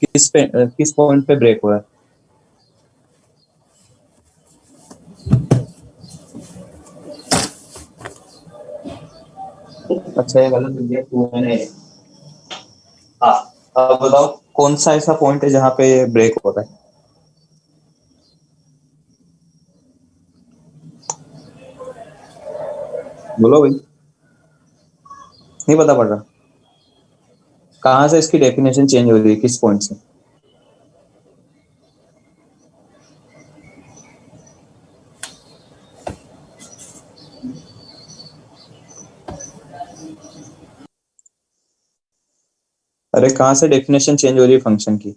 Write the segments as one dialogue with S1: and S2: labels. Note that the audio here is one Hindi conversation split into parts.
S1: किस पॉइंट पे ब्रेक हुआ है? अच्छा ये गलत हो गया, 2n है। हाँ, अब बताओ कौन सा ऐसा पॉइंट है जहाँ पे ब्रेक हो रहा है? बोलो भाई, नहीं पता पड़ रहा? कहाँ से इसकी डेफिनेशन चेंज हो रही है, किस पॉइंट से? अरे कहाँ से डेफिनेशन चेंज हो रही है फंक्शन की?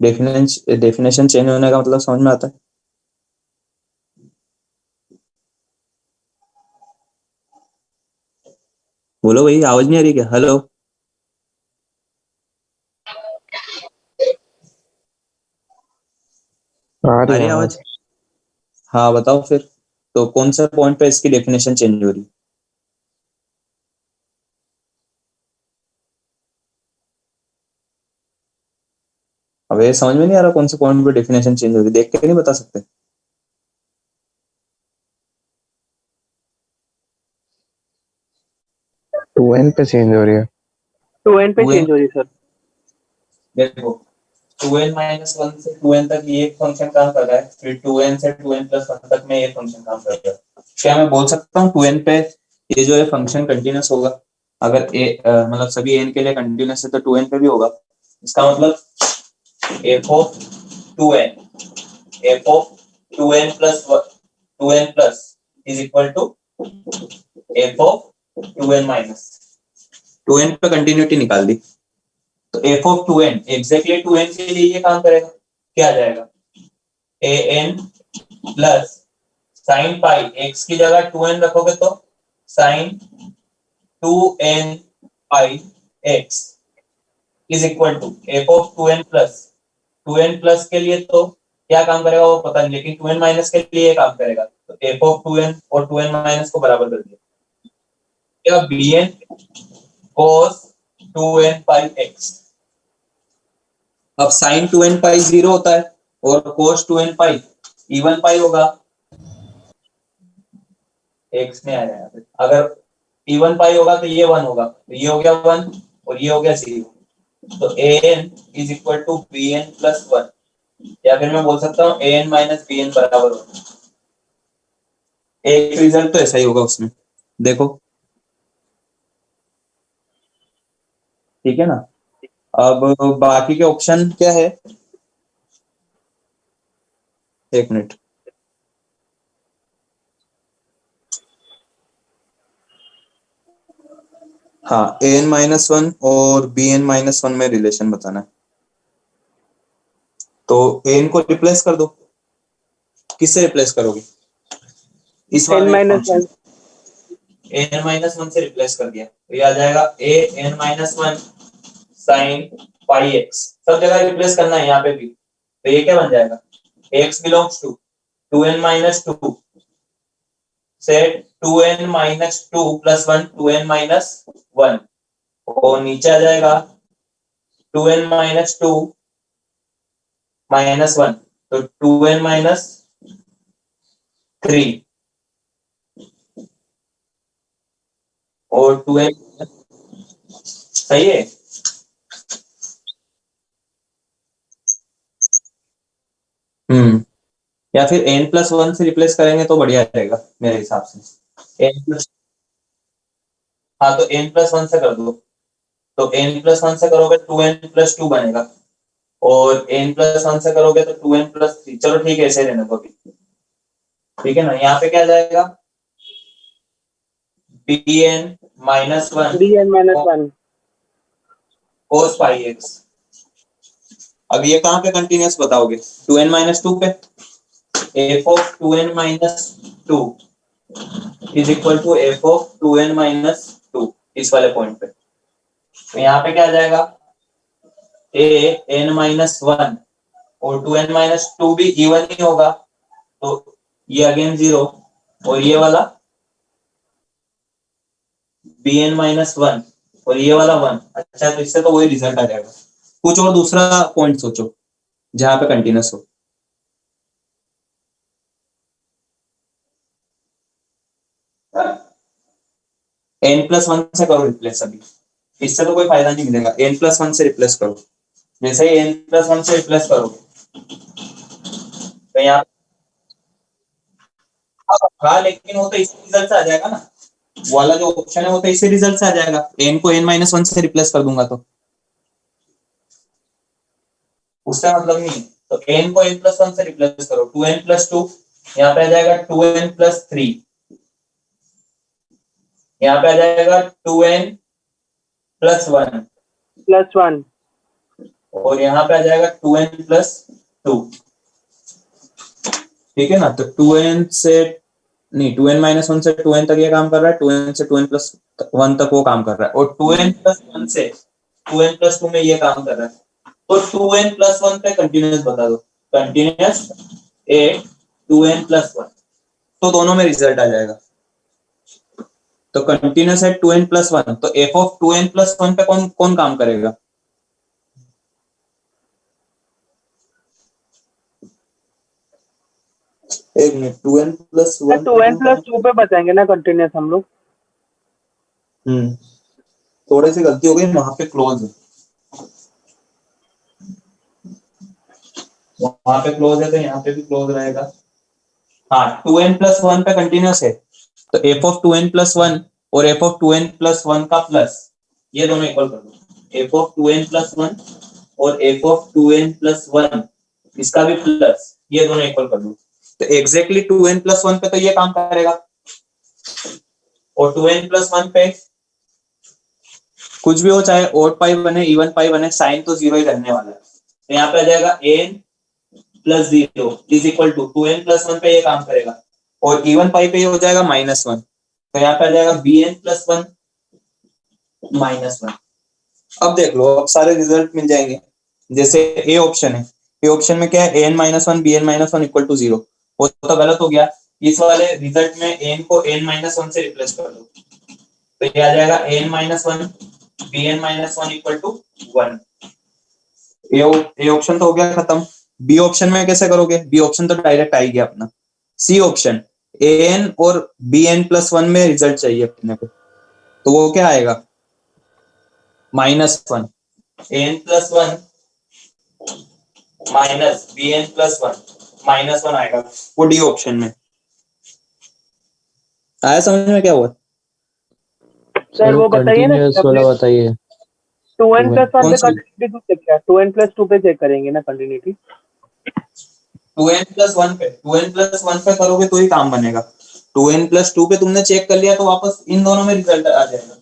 S1: डेफिनेशन चेंज होने का मतलब समझ में आता है? बोलो भाई, आवाज नहीं आ रही क्या? हेलो।
S2: आ रही
S1: आ रही
S2: है
S1: है
S2: आवाज।
S1: आवाज? हाँ बताओ फिर, तो कौन सा पॉइंट पे इसकी डेफिनेशन चेंज हो रही है? अब ये समझ में नहीं आ रहा कौन से पॉइंट पे डेफिनेशन चेंज हो रही है? देख के नहीं बता सकते?
S2: 2n पे चेंज हो रही है।
S3: 2n पे
S1: 2n
S3: चेंज हो रही है सर।
S1: देखो, 2n-1 से 2n तक ये एक फंक्शन काम कर रहा है, फिर 2n से 2n+1 तक में ये फंक्शन काम कर रहा है। क्या मैं बोल सकता हूँ 2n पे ये जो है फंक्शन कंटिन्यूस होगा? अगर मतलब सभी n के लिए कंटिन्यूस है तो 2n पे भी होगा। इसका मतलब f of 2n f of 2n plus 2n plus is equal to f of 2n minus 2n पे कंटिन्यूटी निकाल दी, तो f of 2n exactly 2n के लिए ये काम करेगा। क्या आ जाएगा? an plus sine pi x की जगह 2n रखोगे तो sine 2n pi x is equal to f of 2n plus 2n plus के लिए तो क्या काम करेगा वो पता नहीं, लेकिन 2n माइनस के लिए ये काम करेगा, तो f of 2n और 2n माइनस को बराबर कर दिया, क्या bn cos 2n pi x। अब साइन 2n पाई 0 होता है और cos 2n पाई इवन पाई होगा। x में आ रहा है, अगर इवन पाई होगा तो ये 1 होगा, तो ये हो गया 1 और ये हो गया 0, तो an is equal to bn plus 1, या फिर मैं बोल सकता हूँ an माइनस bn बराबर 1। एक रिजल्ट तो ऐसा ही होगा उसमें, देखो ठीक है ना। अब बाकी के ऑप्शन क्या है? एक मिनट, हाँ an-1 और bn-1 में रिलेशन बताना है, तो an को रिप्लेस कर दो। किससे रिप्लेस करोगे? इस
S3: n
S1: वाले
S3: माइनस
S1: फंक्शन
S3: वन
S1: an-1 से रिप्लेस कर दिया, तो ये आ जाएगा an-1 साइन पाई x, सब जगह रिप्लेस करना है यहाँ पे भी, तो ये क्या बन जाएगा? x बिलोंग्स टू 2n-2 से 2n-2 प्लस 1 2n-1 और नीचे आ जाएगा 2n-2 माइनस 1, तो 2n-3 और 2n, सही है। या फिर n+1 से रिप्लेस करेंगे तो बढ़िया रहेगा मेरे हिसाब से। हाँ तो n+1 से कर दो, तो n+1 से करोगे 2n+2 बनेगा, और n+1 से करोगे तो 2n+3, चलो ठीक है ऐसे रहने दो अभी, ठीक है ना। यहाँ पे क्या आ जाएगा? bn-1
S3: bn-1
S1: cos पाई x। अब ये कहाँ पे कंटिन्यूस बताओगे? 2n-2 पे, f of 2n-2 is equal to f of 2n-2 इस वाले पॉइंट पे, तो यहाँ पे क्या आ जाएगा? an-1 और 2n-2 भी इवन ही होगा, तो ये अगेन 0 और ये वाला bn-1 और ये वाला 1। अच्छा तो इससे तो वही रिजल्ट आ जाएगा, कुछ और दूसरा पॉइंट सोचो जहां पे कंटिन्यूस हो। n+1 से करो रिप्लेस अभी, इससे तो कोई फायदा नहीं मिलेगा। n+1 से रिप्लेस करो, जैसे ही n+1 से रिप्लेस करोगे तो यहाँ हाँ, लेकिन वो तो इसी रिजल्ट से आ जाएगा ना, वो वाला जो ऑप्शन है वो तो इसी रिजल्ट से आ जाएगा। n को n-1 से रिप्लेस कर दूंगा तो उससे मतलब नहीं है। तो n को n+1 से रिप्लेस करो, 2n+2 यहाँ पे आ जाएगा 2n+3, यहाँ पे आ जाएगा 2n+1
S3: +1
S1: और यहाँ पे आ जाएगा 2n+2। ठीक है ना, तो 2n से नहीं 2n-1 से 2n तक ये काम कर रहा है, 2n से 2n+1 तक वो काम कर रहा है, और 2n+1 से 2n+2 में ये काम कर रहा है। तो 2n+1 पे कंटिन्यूस बता दो, कंटिन्यूस ए 2n+1, तो दोनों में रिजल्ट आ जाएगा। तो कंटिन्यूस है 2n+1, तो f ऑफ 2n+1 पे कौन कौन काम करेगा? एक मिनट, 2n+1
S3: 2n+2 पे बताएंगे ना कंटिन्यूस हम लोग।
S1: थोड़ी सी गलती हो गई, वहां पे क्लोज है, वहां पे क्लोज है तो यहाँ पे भी क्लोज रहेगा। हाँ, 2n+1 पे कंटिन्यूस है, तो f ऑफ 2n+1 और f ऑफ 2n+1 का प्लस, ये दोनों इक्वल कर दो। f ऑफ 2n+1 और f ऑफ 2n+1 इसका भी प्लस, ये दोनों इक्वल कर दो। तो एग्जैक्टली 2n+1 पे तो ये काम करेगा, और 2n+1 पे कुछ भी हो, चाहे ओड पाई बने इवन पाई बने, साइन तो जीरो ही रहने वाला है। तो यहाँ पे आ जाएगा n+0 is equal to 2n+1 पे ये काम करेगा, और इवन पाई पे ये हो जाएगा -1, तो यहाँ पे आ जाएगा bn+1 -1। अब देख लो, अब सारे रिजल्ट मिल जाएंगे। जैसे ए ऑप्शन है, ए ऑप्शन में क्या है, an-1 bn-1 इक्वल टू 0, वो तो गलत हो गया। इस वाले रिजल्ट में n को n-1 से रिप्लेस कर दो, तो ये आ जाएगा n-1 bn-1 equal to 1। A option तो हो गया खत्म। बी ऑप्शन में कैसे करोगे? बी ऑप्शन तो डायरेक्ट आ ही गया अपना। सी ऑप्शन, an और bn+1 में रिजल्ट चाहिए अपने को, तो वो क्या आएगा? -1 n+1 माइनस bn+1 -1 आएगा, वो डी ऑप्शन में आया। समझ में क्या हुआ?
S3: सर वो बताइए ना,
S2: कंटिन्यूअस वाला बताइए।
S3: 2n+1 पे
S1: कौन सा?
S3: कंटिन्यूटी चेक किया, 2n+2 पे चेक करेंगे ना कंटिन्यूटी।
S1: 2n+1 पे करोगे तो ही काम बनेगा। 2n+2 पे तुमने चेक कर लिया तो वापस इन दोनों में रिजल्ट आ जाएगा।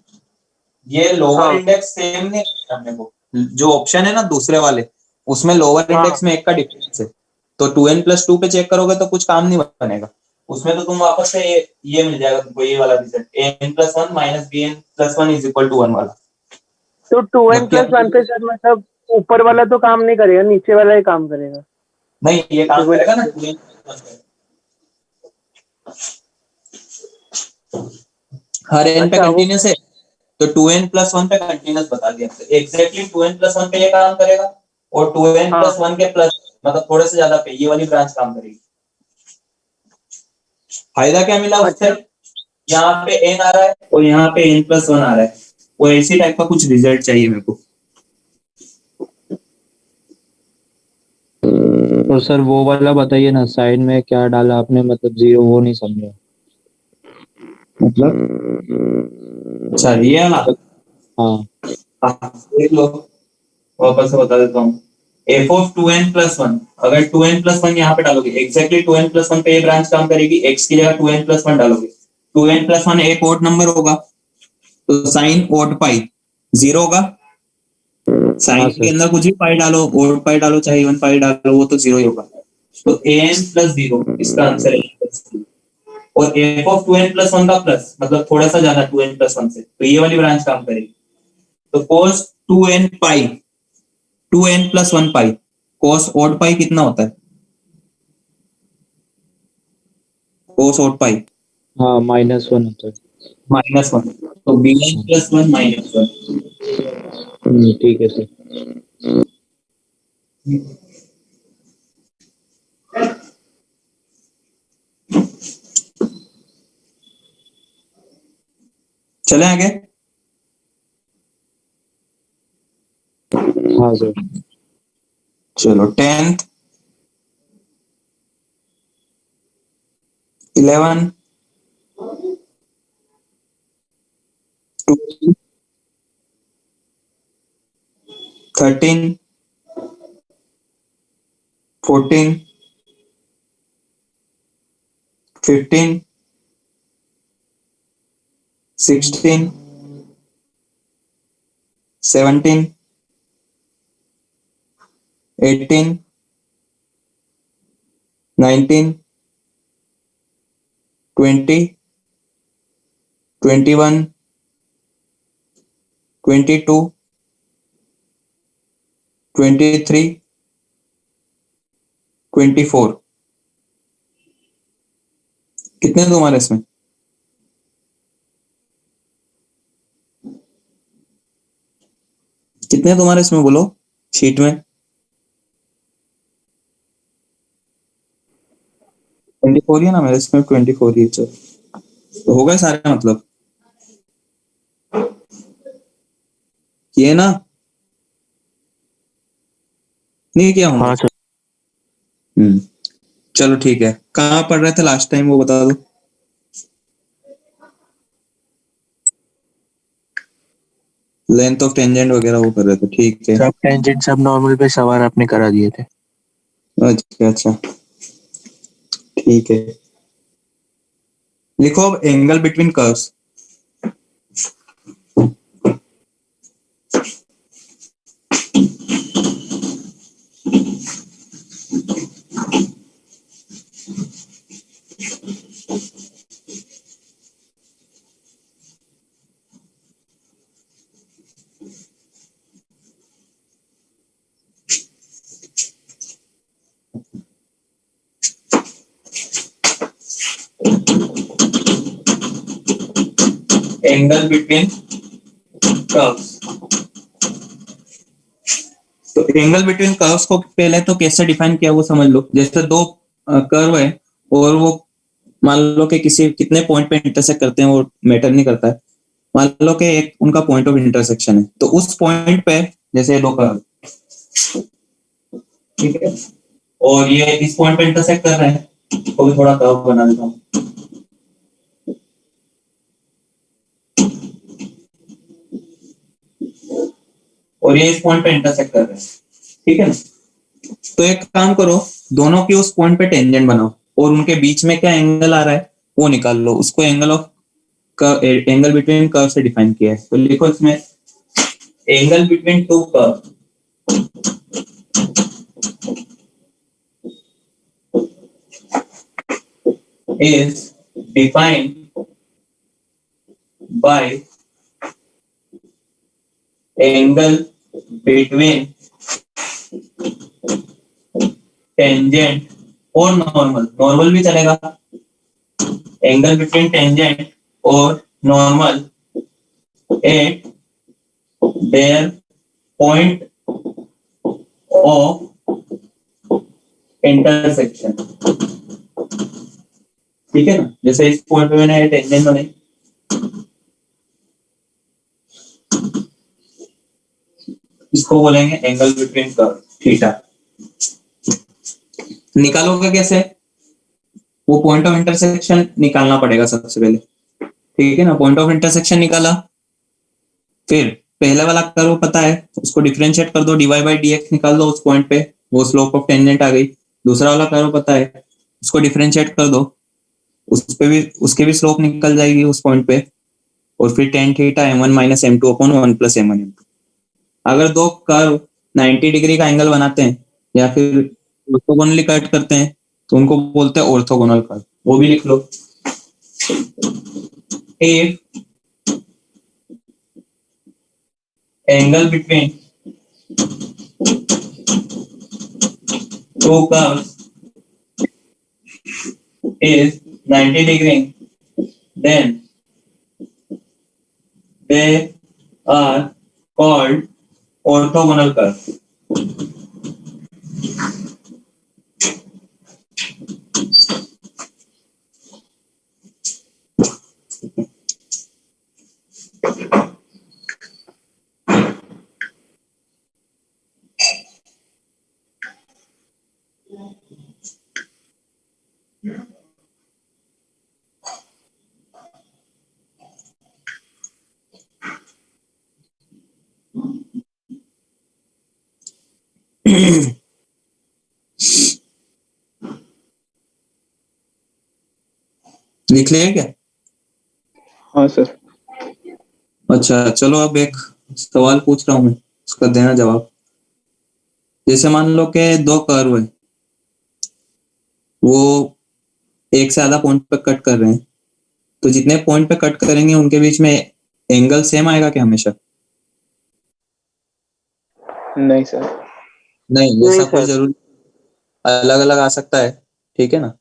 S1: ये लोअर
S3: हाँ।
S1: इंडेक्स सेम नहीं करने को, जो ऑप्शन है ना दूसरे वाले, उसमें लोअर
S3: हाँ।
S1: इंडेक्स में एक का डिफरेंस है, तो 2n+2 पे चेक करोगे तो कुछ काम नहीं बनेगा। उसमें तो तुम वापस से ये मिल जाएगा तुमको, ये वाला result n+1 minus bn+1 is equal to 1 वाला।
S3: तो 2n+1 पे सर मतलब ऊपर वाला तो काम नहीं करेगा, नीचे वाला ही काम करेगा।
S1: नहीं, ये काम करेगा ना 2n+1 पे। हर n पे
S3: अच्छा,
S1: कंटिन्यूस है, तो 2n+1 पे कंटिन्यूस बता दिया। तो एग्जैक्टली 2n+1 पे ये काम करेगा, और 2n+1 के प्लस मतलब थोड़े से ज्यादा पे ये वाली ब्रांच काम करेगी। फायदा क्या मिला उससे? यहाँ पे n आ रहा है और यहाँ पे n+1 आ रहा है, वो ऐसी टाइप का कुछ रिजल्ट चाहिए मेरे को।
S2: तो सर वो वाला बताइए ना, साइड में क्या डाला आपने, मतलब 0, वो नहीं समझा।
S1: मतलब अच्छा, ये वाला
S2: हाँ,
S1: देख लो, वापस से बता देता हूँ। f ऑफ 2n+1, अगर 2n+1 यहाँ पे डालोगे, एग्जैक्टली 2n+1 पे ये ब्रांच काम करेगी। x की जगह 2n+1 डालोगे, 2n+1 एक ओड नंबर होगा, तो साइन ओड पाई 0 होगा। साइन के अंदर कुछ भी पाई डालो, ओड पाई डालो चाहे इवन पाई डालो, वो तो 0 ही होगा। तो an+0 इसका आंसर है। और f ऑफ 2n+1 का प्लस मतलब थोड़ा सा ज्यादा 2n+1 से, तो ये वाली ब्रांच काम करेगी। तो cos 2n पाई 2n+1 पाई, cos ओड पाई कितना होता है? cos ओड पाई
S2: हाँ, -1 होता है।
S1: -1, तो bn+1 -1।
S2: ठीक है सर।
S1: चले आगे।
S2: हाँ सर।
S1: चलो 10th 11 12 13 14 15 16 17 18 19 20 21 22 23 24। कितने तुम्हारे इसमें? कितने तुम्हारे इसमें बोलो शीट में? 24 ही है ना, मेरे इसमें 24 ही। चलो तो हो गए सारे, मतलब ये ना, नहीं किया हूँ।
S2: हाँ सर।
S1: चलो ठीक है। कहाँ पढ़ रहे थे लास्ट टाइम वो बता दो। लेंथ ऑफ टेंजेंट वगैरह वो कर रहे थे, ठीक है।
S2: सब टेंजेंट सब नॉर्मल पे सवाल आपने करा दिए थे।
S1: अच्छा अच्छा ठीक है। लिखो अब angle between curves. Angle between curves. तो एंगल बिटवीन कर्व्स को पहले तो कैसे डिफाइन किया वो समझ लो। जैसे दो कर्व है और वो मान लो कि किसी कितने पॉइंट पे इंटरसेक्ट करते हैं वो मैटर नहीं करता है। मान लो कि एक उनका पॉइंट ऑफ इंटरसेक्शन है, तो उस पॉइंट पे जैसे दो कर्व, ठीक है, और ये इस पॉइंट पे इंटरसेक्ट कर रहे हैं, तो भी थोड़ा कर्व बना देता हूँ। और ये इस पॉइंट पे इंटरसेक्ट कर रहे हैं, ठीक है ना। तो एक काम करो, दोनों की उस पॉइंट पे टेंजेंट बनाओ और उनके बीच में क्या एंगल आ रहा है वो निकाल लो। उसको angle of angle between curve से डिफाइन किया है। तो लिखो इसमें angle between two curve is defined by angle between tangent और नॉर्मल। नॉर्मल भी चलेगा। एंगल बिटवीन टेंजेंट और normal at their point of intersection, ठीक है ना। जैसे इस पॉइंट पे मैंने टेंजेंट बनाई, इसको बोलेंगे एंगल बिटवीन कर्व थीटा। निकालोगे कैसे? वो पॉइंट ऑफ इंटरसेक्शन निकालना पड़ेगा सबसे पहले, ठीक है ना। पॉइंट ऑफ इंटरसेक्शन निकाला, फिर पहले वाला कर्व पता है, उसको डिफरेंशिएट कर दो, dy बाई dx निकाल दो उस पॉइंट पे, वो स्लोप ऑफ टेंजेंट आ गई। दूसरा वाला कर्व पता है, उसको डिफरेंशिएट कर दो, उस पे भी उसके भी स्लोप निकल जाएगी उस पॉइंट पे, और फिर tan theta m1 minus m2 upon 1 plus m1 m2। अगर दो कर्व 90 डिग्री का एंगल बनाते हैं या फिर ऑर्थोगोनली कट करते हैं तो उनको बोलते हैं ऑर्थोगोनल कर्व। वो भी लिख लो। If angle between two curves is 90 degree, then they are called orthogonal curve। लिख लिया क्या?
S4: हाँ सर।
S1: अच्छा चलो, अब एक सवाल पूछ रहा हूँ मैं, उसका देना जवाब। जैसे मान लो कि दो कर्व है, वो एक से ज्यादा पॉइंट पे कट कर रहे हैं, तो जितने पॉइंट पे कट करेंगे उनके बीच में एंगल सेम आएगा क्या हमेशा?
S4: नहीं सर।
S1: नहीं,
S3: नहीं
S1: ऐसा कोई
S3: सर।
S1: जरूरी, अलग अलग आ सकता है, ठीक है ना।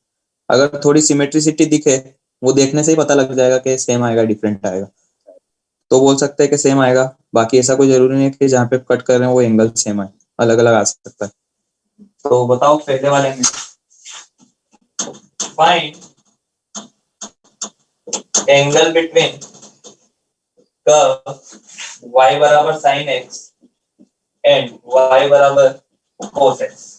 S1: अगर थोड़ी सिमेट्रिसिटी दिखे, वो देखने से ही पता लग जाएगा कि सेम आएगा डिफरेंट आएगा, तो बोल सकते हैं कि सेम आएगा। बाकी ऐसा कोई जरूरी नहीं है कि जहाँ पे कट कर रहे हैं वो एंगल सेम आए, अलग अलग आ सकता है। तो बताओ पहले वाले में, find angle between curve y बराबर sin x एंड y बराबर cos x।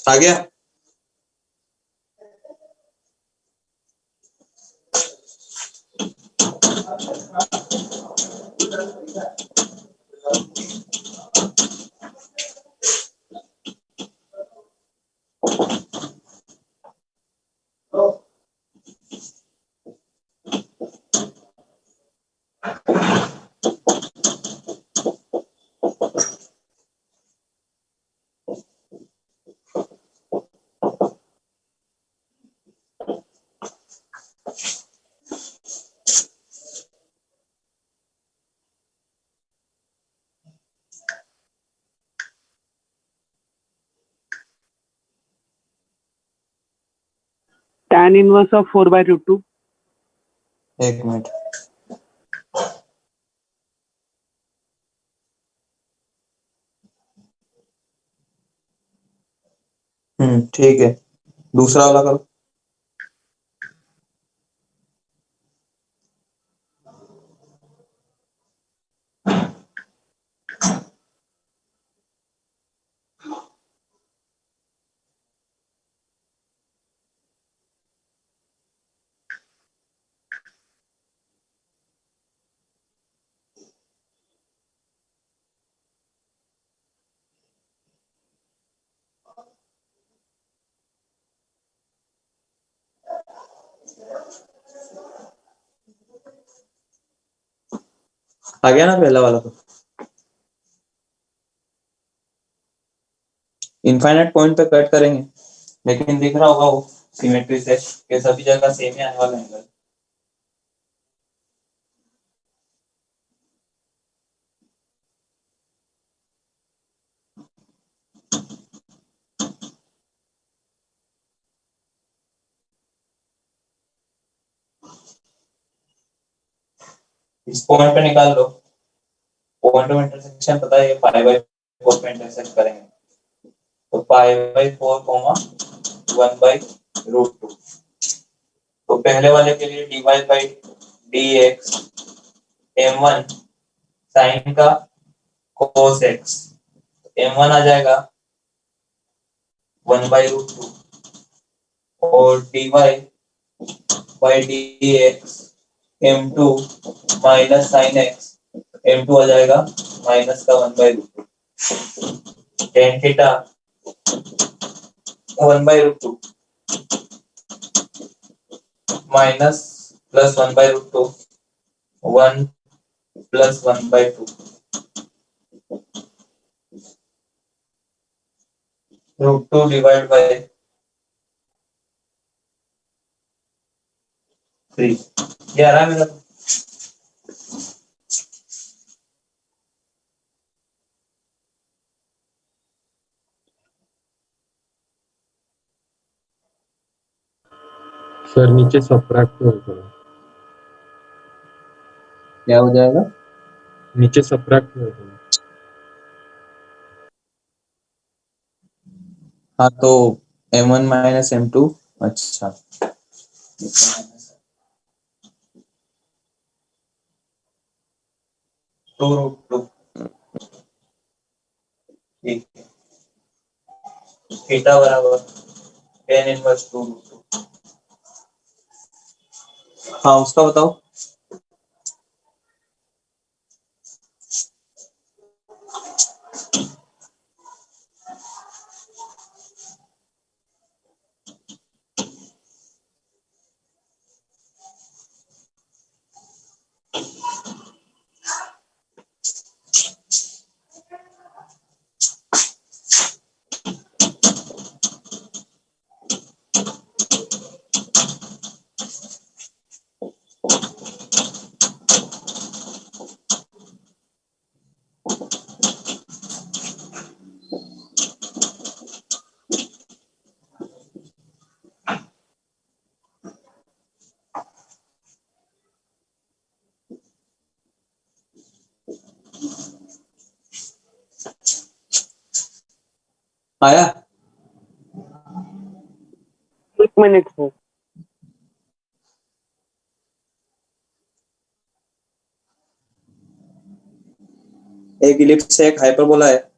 S1: आ गया?
S3: tan inverse of 4/√2।
S1: एक मिनट, ठीक है, दूसरा वाला करो। आ गया ना पहला वाला? तो इनफाइनाइट पॉइंट पे कट करेंगे, लेकिन दिख रहा होगा वो सिमेट्री से कि सभी जगह सेम ही आने वाला एंगल। इस पॉइंट पे निकाल लो, पॉइंट ऑफ इंटरसेक्शन पता है, ये पाई बाय 4 पे इंटरसेक्ट करेंगे, तो पाई बाय 4 कॉमा 1/√2। तो पहले वाले के लिए dy by dx m1 sine का cos x, m1 आ जाएगा 1/√2 और dy by dx m2 minus sine x, m2 आ जाएगा माइनस का 1/√2, tan theta 1/√2 minus plus 1/√2 1 plus 1/2 √2 divide by 3। ये आ रहा है मेरा?
S5: सर नीचे सब्ट्रैक्ट होगा,
S1: क्या हो जाएगा?
S5: नीचे सब्ट्रैक्ट होगा।
S1: हाँ तो m1 माइनस m2, अच्छा 2√2, ठीक है, थीटा बराबर tan इनवर्स 2√2। हाँ उसका बताओ। आया?
S3: 1 मिनट सर।
S1: एक इलिप्स से एक हाइपरबोला है,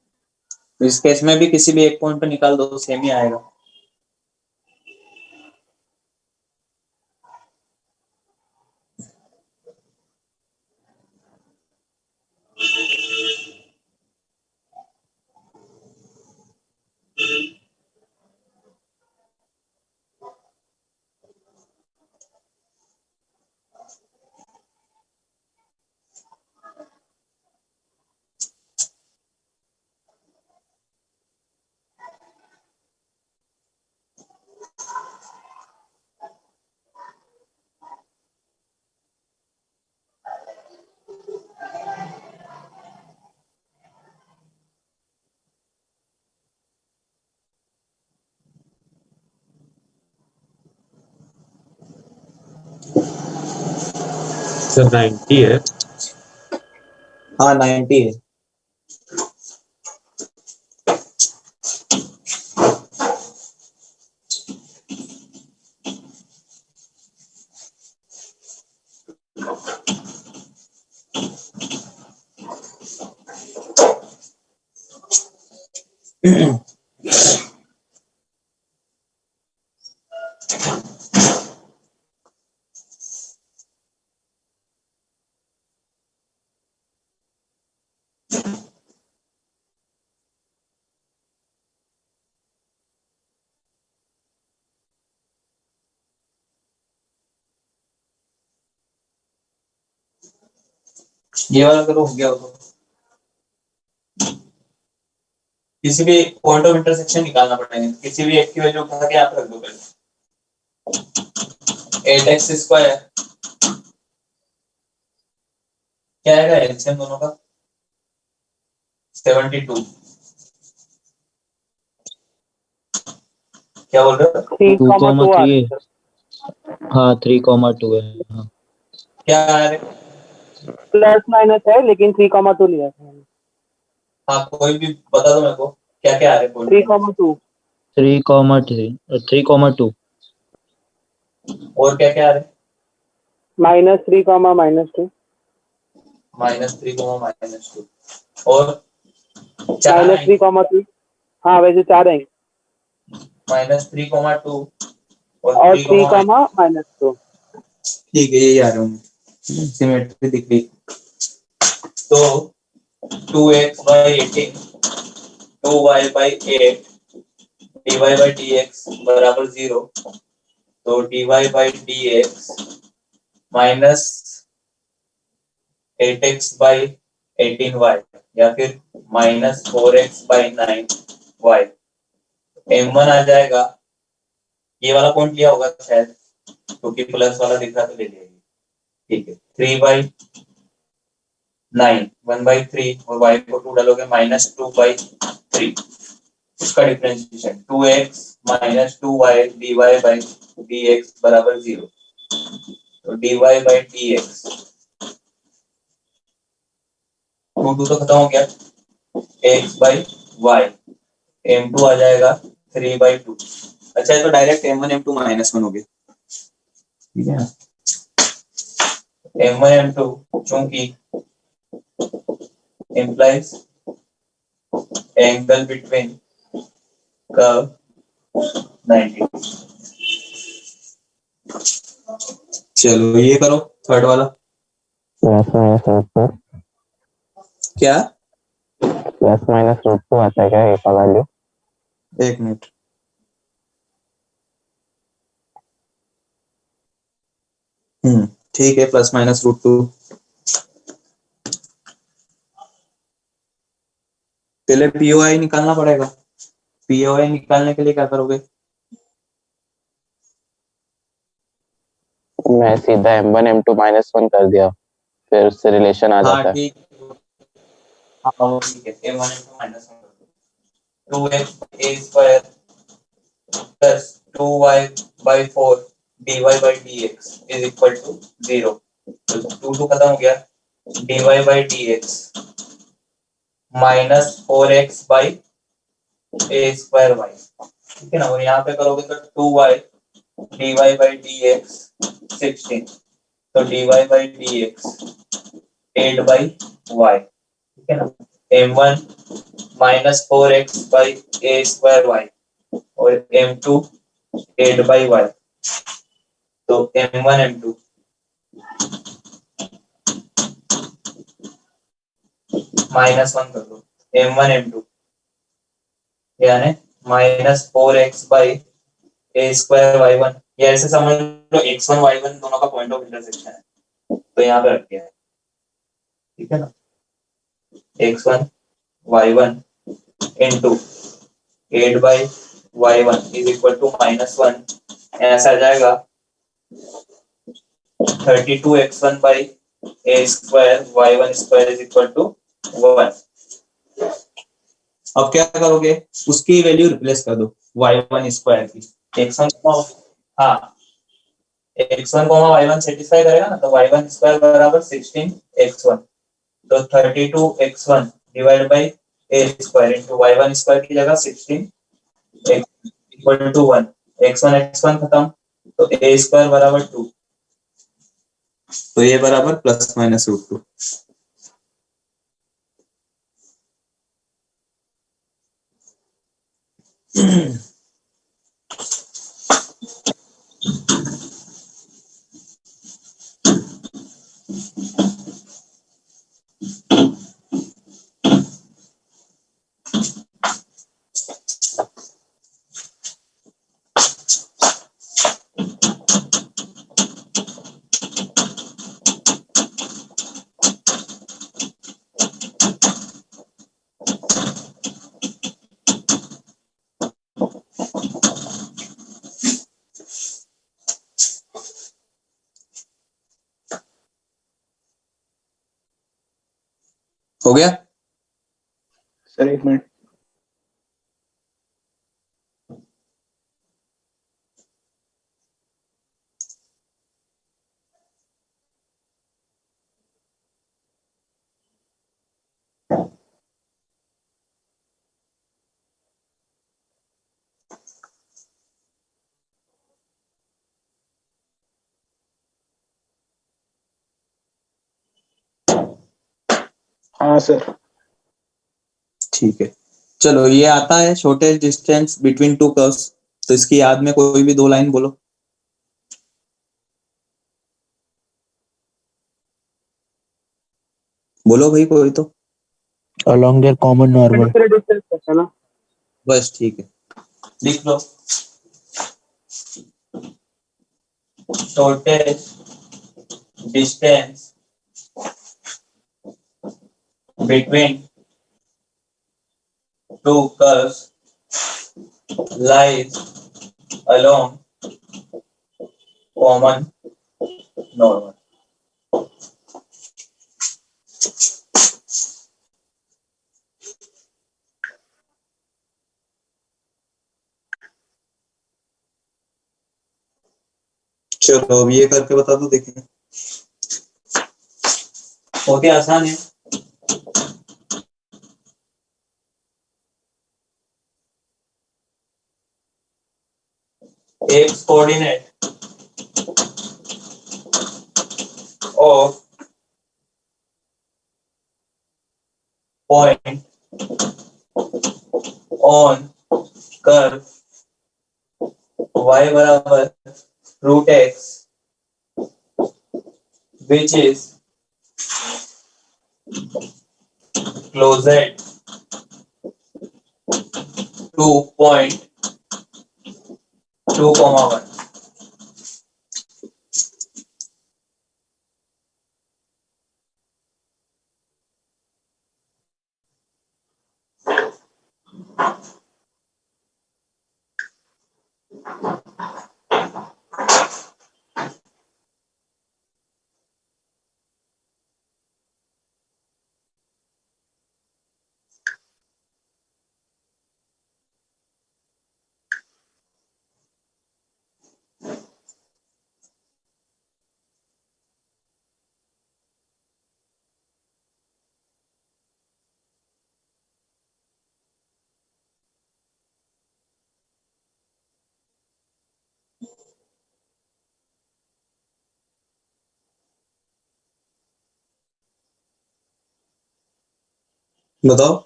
S1: इस केस में भी किसी भी एक पॉइंट पे निकाल दो, सेम ही आएगा।
S5: सर 90 है।
S1: हाँ 90 है। ये वाला करो, हो गया होगा। किसी भी पॉइंट ऑफ इंटरसेक्शन निकालना पड़ेगा, किसी भी एक की वैल्यू उठा के आप रख दो पहले। 8x² क्या आएगा एलसीएम दोनों का? 72। क्या बोल रहे हो?
S3: 3,2 आ
S2: 2,3
S3: रहा है
S2: है।
S3: सर।
S2: हाँ 3,2 है। हाँ
S1: क्या आ रहा है?
S3: प्लस माइनस है लेकिन 3,2 लिया है।
S1: हाँ कोई भी बता दो मेरे को, क्या क्या आ रहा है पॉइंट में?
S3: 3,2
S2: 3,2
S1: और क्या क्या आ रहा है?
S3: -3, -2
S1: -3, और 4
S3: -3,2। हाँ वैसे 4 है
S1: -3,2 और
S3: और
S1: 3,
S3: 3, -2।
S1: ठीक है यही आ रहे होंगे, सिमेट्री दिख गई। तो 2x/18 2y/8 dy/dx बराबर 0। तो dy/dx माइनस 8x/18y या फिर -4x/9y। m1 आ जाएगा, ये वाला पॉइंट लिया होगा शायद, क्योंकि प्लस वाला दिख रहा तो ले लिया। ठीक है, 3/9 1/3 और y को 2 डालोगे -2/3। उसका differentiation 2x minus 2y dy by dx बराबर 0। तो dy बाई dx 2 तो खत्म हो गया, x बाई y m2 आ जाएगा 3/2। अच्छा है तो डायरेक्ट m1 m2 -1 हो गया, ठीक है ना। m1 m2 चूंकि implies angle between curve 90। चलो ये करो थर्ड वाला।
S2: प्लस माइनस रूट टू,
S1: क्या?
S2: प्लस माइनस रूट टू आता है क्या ए का वैल्यू?
S1: एक मिनट, ठीक है, प्लस माइनस रूट टू। पहले पीओआई निकालना पड़ेगा। पीओआई निकालने के लिए क्या करोगे?
S2: मैं सीधा m1 m2 -1 कर दिया, फिर उससे रिलेशन आ
S1: हाँ
S2: जाता है।
S1: ठीक, हाँ वो ठीक है, m1 m2 -1 2x a square plus 2y by 4 dy by dx is equal to 0। तो 2 खत्म हो गया, dy by dx minus 4x by a square y, ठीक है ना। और यहाँ पे करोगे तो 2y dy बाई dx 16, तो dy by dx 8 by y, ठीक है ना। m1 minus 4x by a square y और m2 8 बाई y, तो m1 m2 -1 कर दो, m1 m2 यानी -4x by a square y1, या ऐसे समझ लो x1 y1 दोनों का पॉइंट ऑफ इंटरसेक्शन है, तो यहाँ पे रख दिया है, ठीक है ना। x1 y1 into 8 by y1 is equal to -1, ऐसा आ जाएगा 32x1 by a square y1 square is equal to 1। अब क्या करोगे, उसकी वैल्यू रिप्लेस कर दो y1 स्क्वायर की, x1 हाँ x1 y1 सेटिस्फाई करेगा ना, तो y1 स्क्वायर बराबर 16x1, तो 32x1 divide by a square into y1 square की जगह 16 इक्वल टू 1, x1 खत्म, तो a स्क्वायर बराबर 2, तो ये बराबर प्लस माइनस रूट टू। हो गया?
S4: सर एक मिनट। हाँ सर।
S1: ठीक है, चलो ये आता है shortage distance between two curves, तो इसकी याद में कोई भी दो लाइन बोलो। बोलो भाई कोई तो।
S2: along their common normal.
S3: Distance है ना।
S1: बस ठीक है, लिख लो। Shortest distance between two curves lies along common normal। चलो अब ये करके बता दो, देखें। बहुत ही आसान है। X coordinate of point on curve y बराबर root X which is closest to point 2,1। बताओ।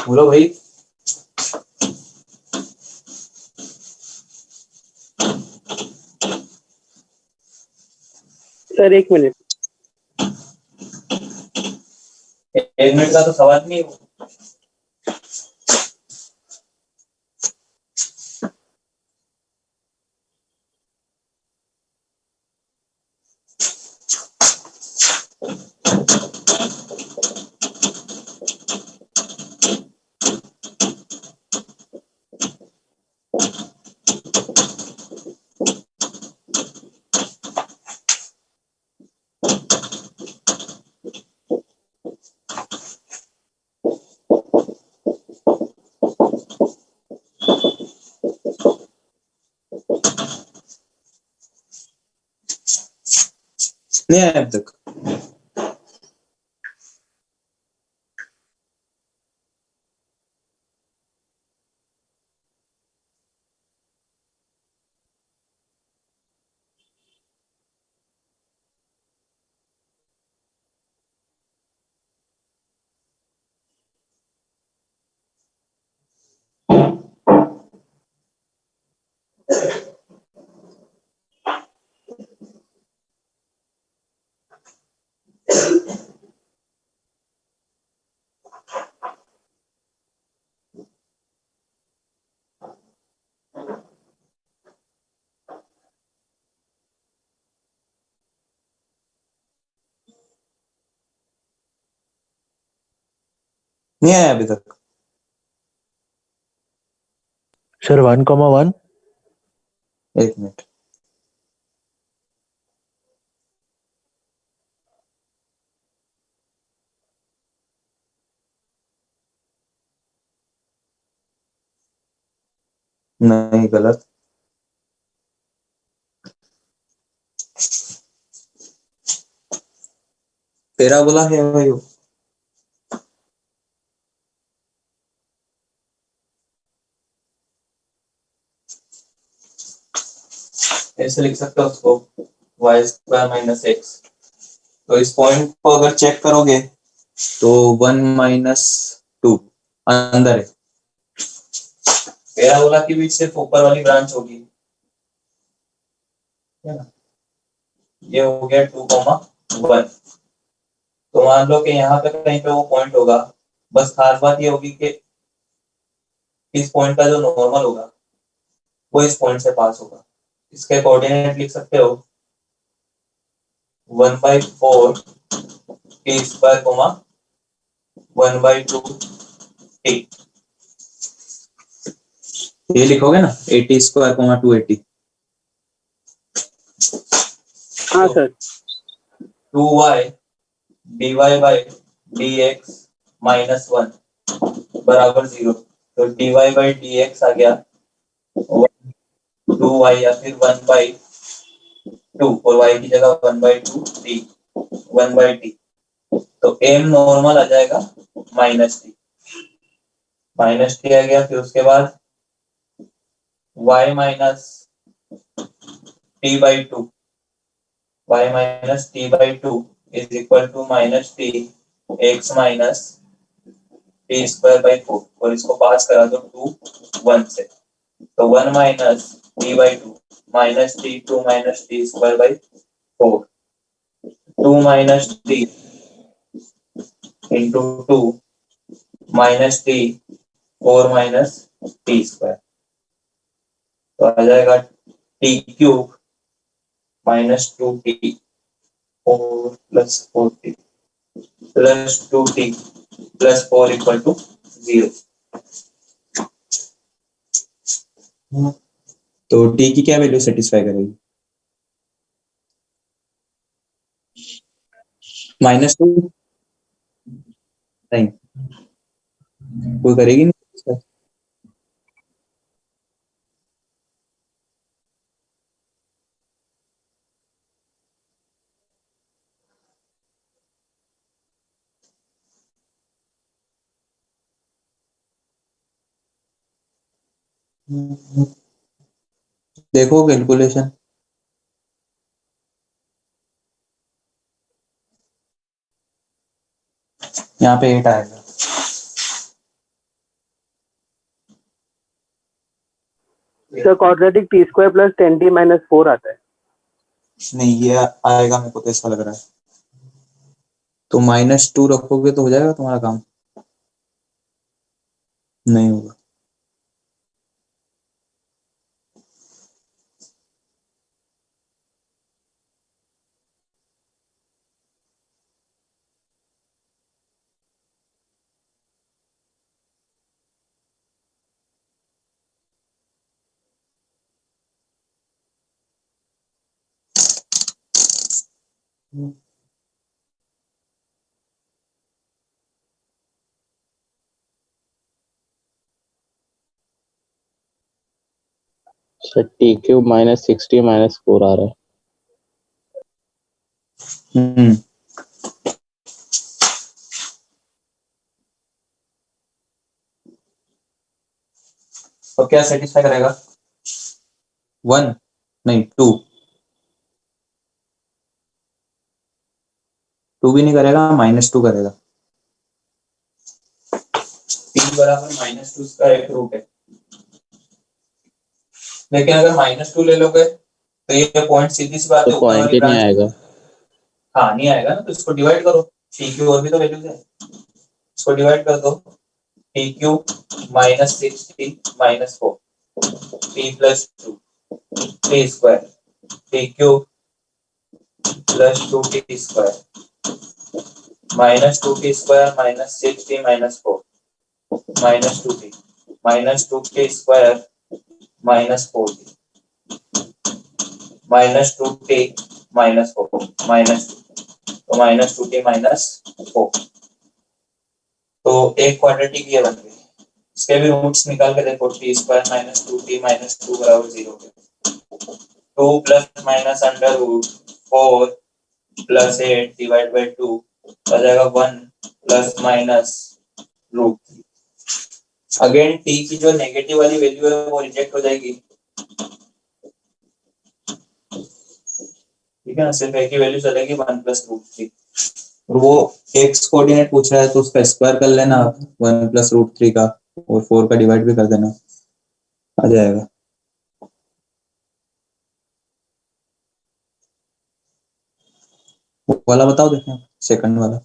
S1: बोलो भाई।
S3: Sir 1 minute.
S1: 1 मिनट का तो सवाल नहीं है। नहीं आया अब तक। नहीं आया अभी तक।
S2: सर 1,1।
S1: 1 मिनट। नहीं, गलत। तेरा बोला है भाई। ऐसे लिख सकते हो उसको, वाई स्क्वायर माइनस एक्स। तो इस पॉइंट को अगर चेक करोगे तो 1 - 2 अंदर है। पैराबोला की भी सिर्फ ऊपर वाली ब्रांच होगी, है ना। ये हो गया 2,1। तो मान लो कि यहाँ पे कहीं पे वो पॉइंट होगा। बस खास बात ये होगी कि इस पॉइंट का जो नॉर्मल होगा वो इस पॉइंट से पास होगा। इसके कोऑर्डिनेट लिख सकते हो 1/4 टी स्क्वायर कोमा 1/2 टी। ये लिखोगे ना 80 स्क्वायर कोमा 280।
S3: हाँ sir.
S1: 2y dy by dx minus 1 बराबर 0। तो dy by dx आ गया 2y या फिर 1/2 और y की जगह 1/2 t 1/t। तो m नॉर्मल आ जाएगा माइनस टी आ गया। फिर उसके बाद y minus t/2 is equal to minus T x minus T square by 4 और इसको पास करा दो 2 1 से। तो 1 minus t/2 minus T 2 minus T square by 4 2 minus T into 2 minus T 4 minus T square. तो आ जाएगा T cube minus 2t 4 plus 4t plus 2t plus 4 equal to 0। तो t की क्या वैल्यू सेटिस्फाई करेगी? -2 नहीं, कोई करेगी नहीं। देखो कैलकुलेशन, यहाँ पे 8 आएगा।
S3: Sir quadratic T square plus 10t minus 4 आता है।
S1: नहीं, ये आएगा, मेरे को तो ऐसा लग रहा है। तो -2 रखोगे तो हो जाएगा तुम्हारा काम? नहीं होगा।
S2: सर टी क्यूब -60 -4 आ रहा है।
S1: हम्म, तो क्या सेटिस्फाई करेगा? 1 नहीं 2 भी नहीं करेगा, -2 करेगा। t बराबर -2 का एक रूट है, लेकिन अगर -2 ले लोगे तो ये पॉइंट सीधी सी बात है
S2: तो
S1: ऊपर
S2: पॉइंट
S1: वाली
S2: ही नहीं
S1: ब्रांच में।
S2: आएगा।
S1: हाँ नहीं आएगा ना, तो इसको डिवाइड करो। t की और भी तो वैल्यूज है, इसको डिवाइड कर दो। t cube -6t -4 t plus 2 t square t cube plus 2t square -2t square -6t -4 -2t -2t square -4t -2t -4 तो -2t -4। तो एक क्वाड्रेटिक ये बन गई। इसके भी रूट्स निकाल के देखो। t स्क्वायर -2t -2 बराबर 0 है। 2 plus minus under root 4 plus 8 divide by 2 हो जाएगा 1 plus minus root. Again t की जो नेगेटिव वाली वैल्यू है वो रिजेक्ट हो जाएगी, ठीक है ना। सिर्फ एक ही वैल्यू चलेगी 1 प्लस रूट 3। और वो x कोऑर्डिनेट पूछ रहा है तो उसका स्क्वायर कर लेना 1 प्लस रूट 3 का, और 4 का डिवाइड भी कर देना, आ जाएगा। वो वाला बताओ, देखें सेकंड वाला।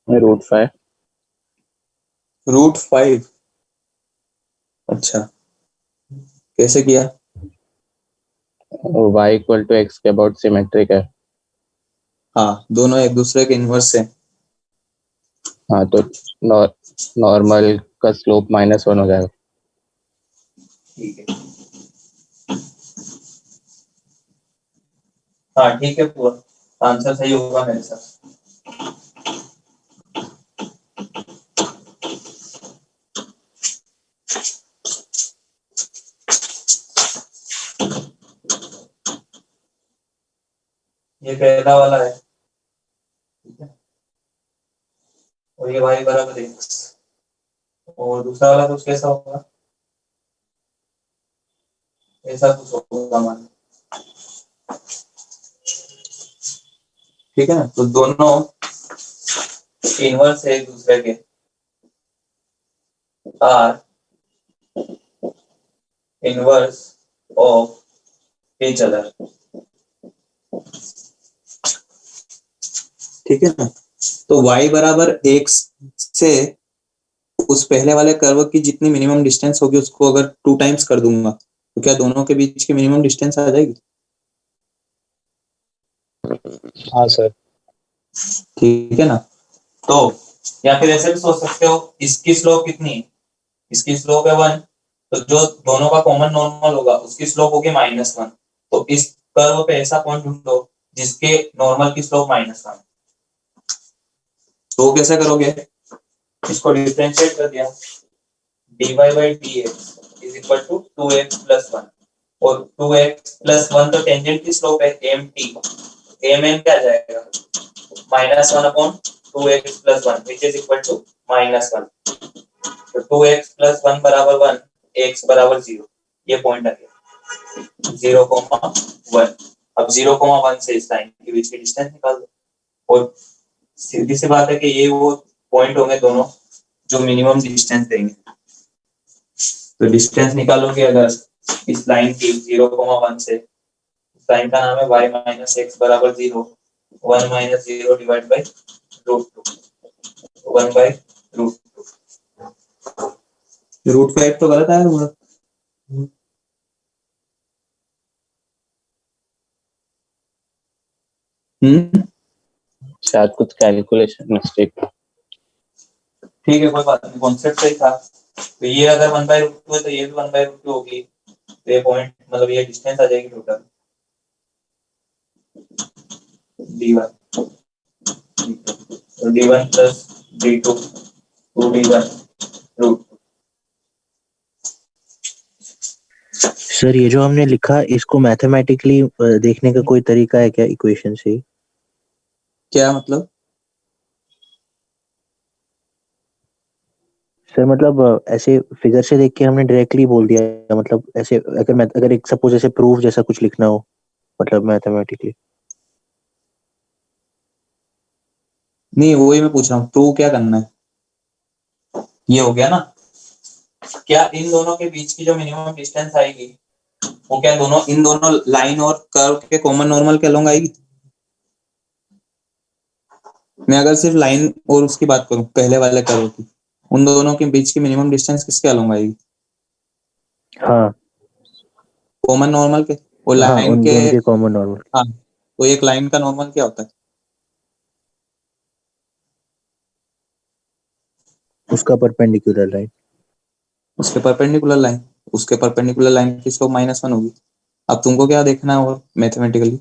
S2: √5
S1: √5। अच्छा, कैसे किया?
S2: y इक्वल टू x के अबाउट सिमेट्रिक है।
S1: हाँ, दोनों एक दूसरे के इनवर्स है।
S2: हाँ तो नॉर्मल का स्लोप -1 हो जाएगा।
S1: ठीक है, हाँ ठीक है, पूरा आंसर सही होगा मेरे साथ। ये पहला वाला है, ठीक है, और ये y बराबर x, और दूसरा वाला कुछ कैसा होगा? ऐसा कुछ होगा मान, ठीक है ना। तो दोनों इनवर्स है एक दूसरे के, are inverse of each other, ठीक है ना। तो y बराबर x से उस पहले वाले कर्व की जितनी मिनिमम डिस्टेंस होगी उसको अगर 2 टाइम्स कर दूंगा तो क्या दोनों के बीच की मिनिमम डिस्टेंस आ जाएगी?
S2: हाँ सर।
S1: ठीक है ना। तो या फिर ऐसे भी सोच सकते हो, इसकी स्लोप कितनी है? इसकी स्लोप है 1, तो जो दोनों का कॉमन नॉर्मल होगा उसकी स्लोप होगी -1। तो इस कर्व पे ऐसा पॉइंट ढूंढो जिसके नॉर्मल की स्लोप -1। तो कैसे करोगे? इसको डिफरेंशिएट कर दिया, dy by dx is equal to 2x plus 1, और 2x plus 1 तो टेंजेंट की स्लोप है mt, mm क्या आ जाएगा? -1 upon 2x plus 1 which is equal to -1। तो 2x plus 1 बराबर 1, x बराबर 0, ये पॉइंट आ गया 0,1। अब 0,1 से इस लाइन के बीच की डिस्टेंस निकाल दो, और सीधी सी बात है कि ये वो पॉइंट होंगे दोनों जो मिनिमम डिस्टेंस देंगे। तो डिस्टेंस निकालोगे अगर इस लाइन की 0,1 से, इस लाइन का नाम है y माइनस एक्स बराबर 0, 1 माइनस 0 डिवाइड बाई √2, 1 बाई √5 तो गलत आया होगा।
S2: शायद कुछ कैलकुलेशन मिस्टेक।
S1: ठीक है, कोई बात नहीं, कॉन्सेप्ट सही था। तो ये अगर 1/√2 है तो ये भी 1/√2 होगी, तो ये पॉइंट मतलब ये डिस्टेंस आ जाएगी टोटल d1, तो d1 plus d2 2d1 √2।
S6: Sir ये जो हमने लिखा इसको मैथमेटिकली देखने का कोई तरीका है क्या इक्वेशन से?
S1: क्या मतलब?
S6: सर मतलब ऐसे फिगर से देख के हमने डायरेक्टली बोल दिया, मतलब ऐसे अगर एक सपोज ऐसे प्रूफ जैसा कुछ लिखना हो मतलब मैथमेटिकली।
S1: नहीं, वही मैं पूछ रहा हूँ, प्रूव क्या करना है? ये हो गया ना। क्या इन दोनों के बीच की जो मिनिमम डिस्टेंस आएगी वो क्या दोनों इन दोनों लाइन और कर्व के कॉमन नॉर्मल के अलोंग आएगी? मैं अगर सिर्फ लाइन और उसकी बात करूं पहले वाले कर्व की, उन दोनों के बीच की मिनिमम डिस्टेंस किसके अलोंग आएगी?
S6: हाँ
S1: कॉमन नॉर्मल के, और
S6: हाँ,
S1: लाइन के।
S6: उनके कॉमन नॉर्मल।
S1: हाँ, तो एक लाइन का नॉर्मल क्या होता है?
S6: उसका परपेंडिकुलर लाइन।
S1: उसके परपेंडिकुलर लाइन, उसके परपेंडिकुलर लाइन की स्लोप -1 होगी। अब तुमको क्या देखना है और मैथमेटिकली?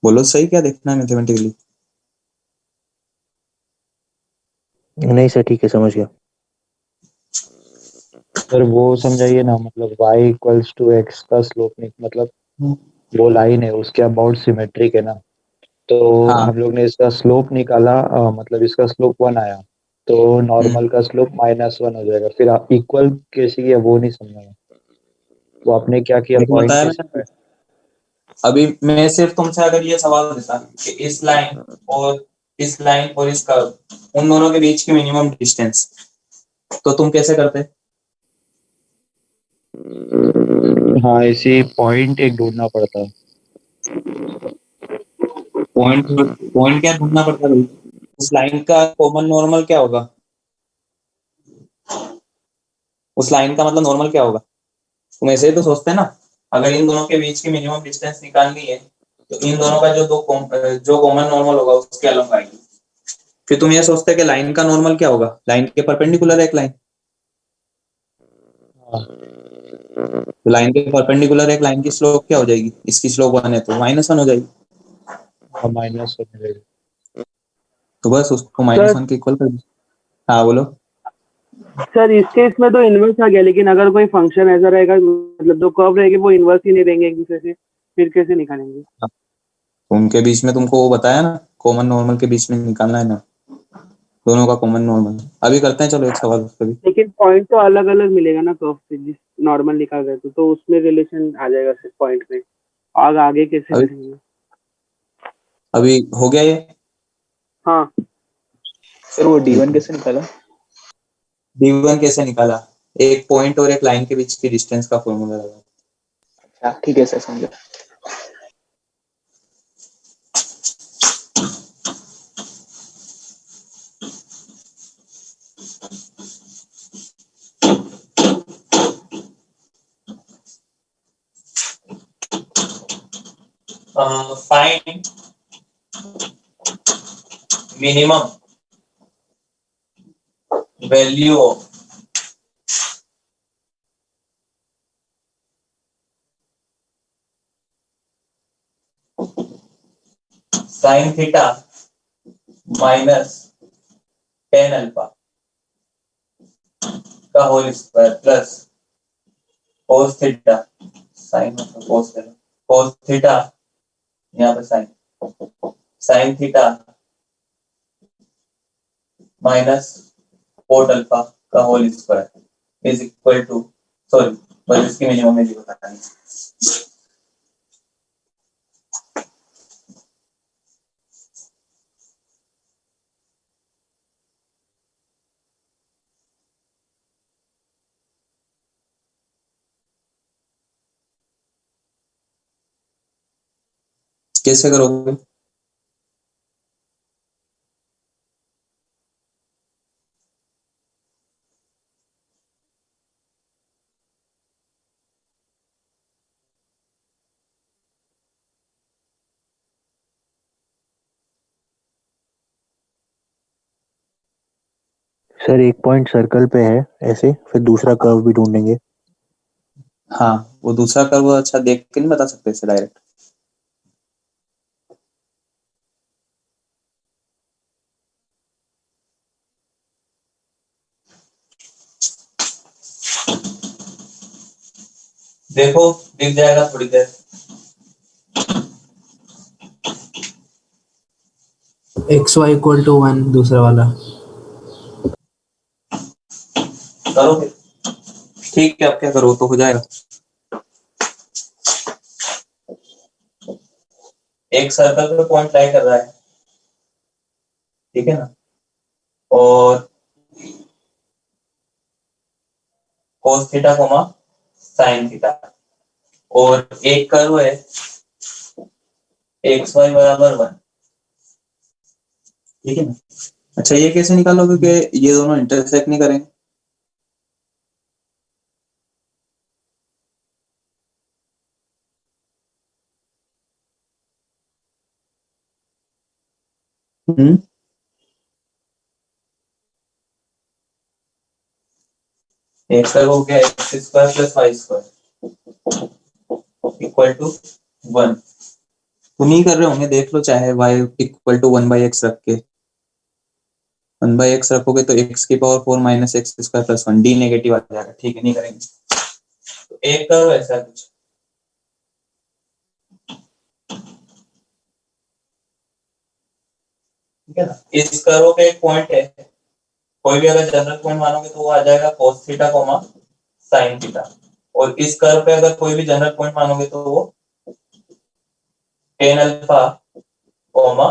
S1: बोलो सही, क्या देखना है मैथमेटिकली?
S6: नहीं सर, ठीक है, समझ गया।
S2: सर वो समझाइए ना, मतलब y इक्वल्स टू x का स्लोप मतलब वो लाइन है उसके अबाउट सिमेट्रिक है ना, तो
S1: हाँ।
S2: हम लोग ने इसका स्लोप निकाला, मतलब इसका स्लोप 1 आया, तो नॉर्मल का स्लोप -1 हो जाएगा। फिर आप इक्वल कैसे किया वो नहीं समझा मैं। तो आपने क्या किया,
S1: देखो
S2: पॉइंट
S1: बताया
S2: कैसे
S1: मैंने,
S2: किया?
S1: अभी मैं सिर्फ तुमसे अगर ये सवाल देता कि इस लाइन और इस लाइन और इस कर्व उन दोनों के बीच की मिनिमम डिस्टेंस, तो तुम कैसे करते?
S2: हाँ, इसी पॉइंट एक ढूंढना पड़ता है।
S1: पॉइंट पॉइंट क्या ढूंढना पड़ता है भाई? उस लाइन का कॉमन नॉर्मल क्या होगा? उस लाइन का मतलब नॉर्मल क्या होगा? तुम ऐसे ही तो सोचते हैं ना, अगर इन दोनों के बीच की मिनिमम डिस्टेंस निकालनी है तो इन दोनों का जो कॉमन नॉर्मल होगा उसके अलग आएगी। फिर तुम ये सोचते हैं कि लाइन का नॉर्मल क्या होगा? लाइन के परपेंडिकुलर है एक लाइन,
S2: हाँ,
S1: तो लाइन के परपेंडिकुलर एक लाइन की स्लोप क्या हो जाएगी? इसकी स्लोप 1 है तो -1 हो जाएगी।
S2: हाँ, -1 मिलेगा।
S1: तो बस उसको -1 के इक्वल कर दो। हाँ बोलो।
S3: सर इस केस में तो इनवर्स आ गया, लेकिन अगर कोई फंक्शन ऐसा रहेगा मतलब दो कर्व रहेगी वो इनवर्स ही नहीं देंगे एक दूसरे से, फिर कैसे निकालेंगे?
S1: तो उनके बीच में तुमको वो बताया ना, कॉमन नॉर्मल के बीच में निकालना है ना, दोनों का कॉमन नॉर्मल। अभी करते हैं, चलो एक सवाल उस पे भी।
S3: लेकिन पॉइंट तो अलग अलग मिलेगा ना कर्व से, जिस नॉर्मल निकाल रहे तो उसमें रिलेशन आ जाएगा सिर्फ पॉइंट में। आगे कैसे
S1: अभी
S3: करेंगे?
S1: अभी हो गया ये।
S3: हाँ
S4: सर वो D1 कैसे निकाला?
S1: D1 कैसे निकाला? एक पॉइंट और एक लाइन के बीच की डिस्टेंस का फॉर्मूला लगा।
S4: अच्छा ठीक है सर, समझा।
S1: Find minimum value of sine theta minus tan alpha का whole square plus cos theta, sine मतलब कोस है, कोस थीटा यहाँ पे sine theta minus cot alpha का whole square is equal to, sorry बस इसकी मिनिमम वैल्यू बताना है। कैसे करोगे?
S6: सर एक पॉइंट सर्कल पे है ऐसे, फिर दूसरा कर्व भी ढूंढेंगे।
S1: हाँ, वो दूसरा कर्व अच्छा देख के नहीं बता सकते इसे डायरेक्ट? देखो दिख जाएगा थोड़ी देर।
S7: xy = 1 दूसरा वाला।
S1: करो फिर। ठीक है, अब क्या करो तो हो जाएगा। एक सर्कल पे पॉइंट लाई कर रहा है, ठीक है ना, और cos theta coma sine theta, और एक कर्व है एक्स वाई बराबर 1, ठीक है ना। अच्छा ये कैसे निकालोगे कि ये दोनों इंटरसेक्ट नहीं करेंगे? हम्म, एक्स का हो गया X square plus Y square equal to 1। तुम नहीं कर रहे होंगे, देख लो, चाहे y इक्वल टू 1/x रख के, 1/x रखोगे तो x की power 4 minus x square plus 1, D negative आ जाएगा, ठीक है, नहीं करेंगे। तो एक करो ऐसा कुछ, ठीक है ना। इस कर्व पे एक पॉइंट है, कोई भी अगर जनरल पॉइंट मानोगे तो वो आ जाएगा cos theta coma sine theta, और इस कर्व पे अगर कोई भी जनरल पॉइंट मानोगे तो वो tan alpha coma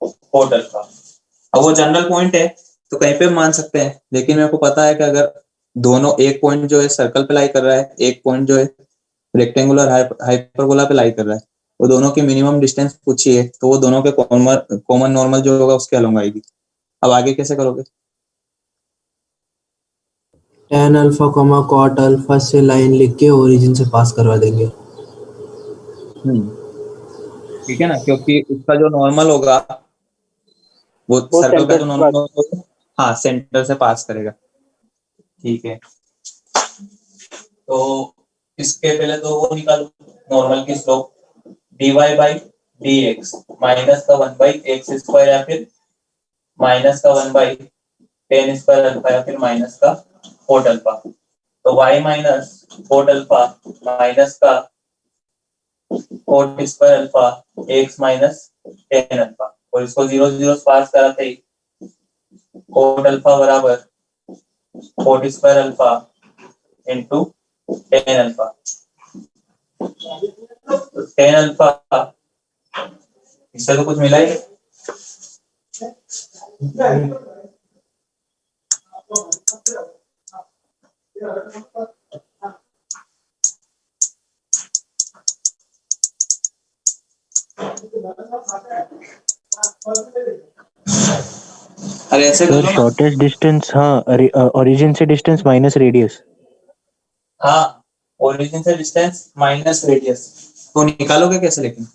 S1: coat alpha. अब वो जनरल पॉइंट है तो कहीं पे मान सकते हैं, लेकिन मेरे को पता है कि अगर दोनों एक पॉइंट जो है सर्कल पे लाई कर रहा है, एक पॉइंट जो है रेक्टेंगुलर हाइपरबोला पे लाई कर रहा है, वो दोनों की मिनिमम डिस्टेंस पूछी है, तो वो दोनों के कॉमन नॉर्मल जो होगा उसके अलोंग आएगी। अब आगे कैसे करोगे?
S7: tan alpha comma cot alpha से लाइन लिख के ओरिजिन से पास करवा देंगे।
S1: ठीक है ना, क्योंकि उसका जो नॉर्मल होगा वो
S3: वो
S1: सर्कल का
S3: सेंटर
S1: जो
S3: से
S1: नॉर्मल होगा, हाँ सेंटर से पास करेगा। ठीक है, तो इसके पहले तो वो निकालो नॉर्मल की slope, dy by dx minus का 1/x² या फिर माइनस का 1/tan² अल्फा या फिर माइनस का cot अल्फा। तो y minus cot alpha minus का cot² alpha x minus tan alpha, और इसको 0 0 पास कराते ही cot अल्फा बराबर cot² alpha into tan alpha. tan alpha इससे तो कुछ मिला ही नहीं। अरे ऐसे कर
S6: सर
S1: लो ना।
S6: शॉर्टेस्ट डिस्टेंस, हाँ ओरिजिन से डिस्टेंस माइनस रेडियस।
S1: हाँ, ओरिजिन से डिस्टेंस माइनस रेडियस, तो निकालोगे कैसे लेकिन?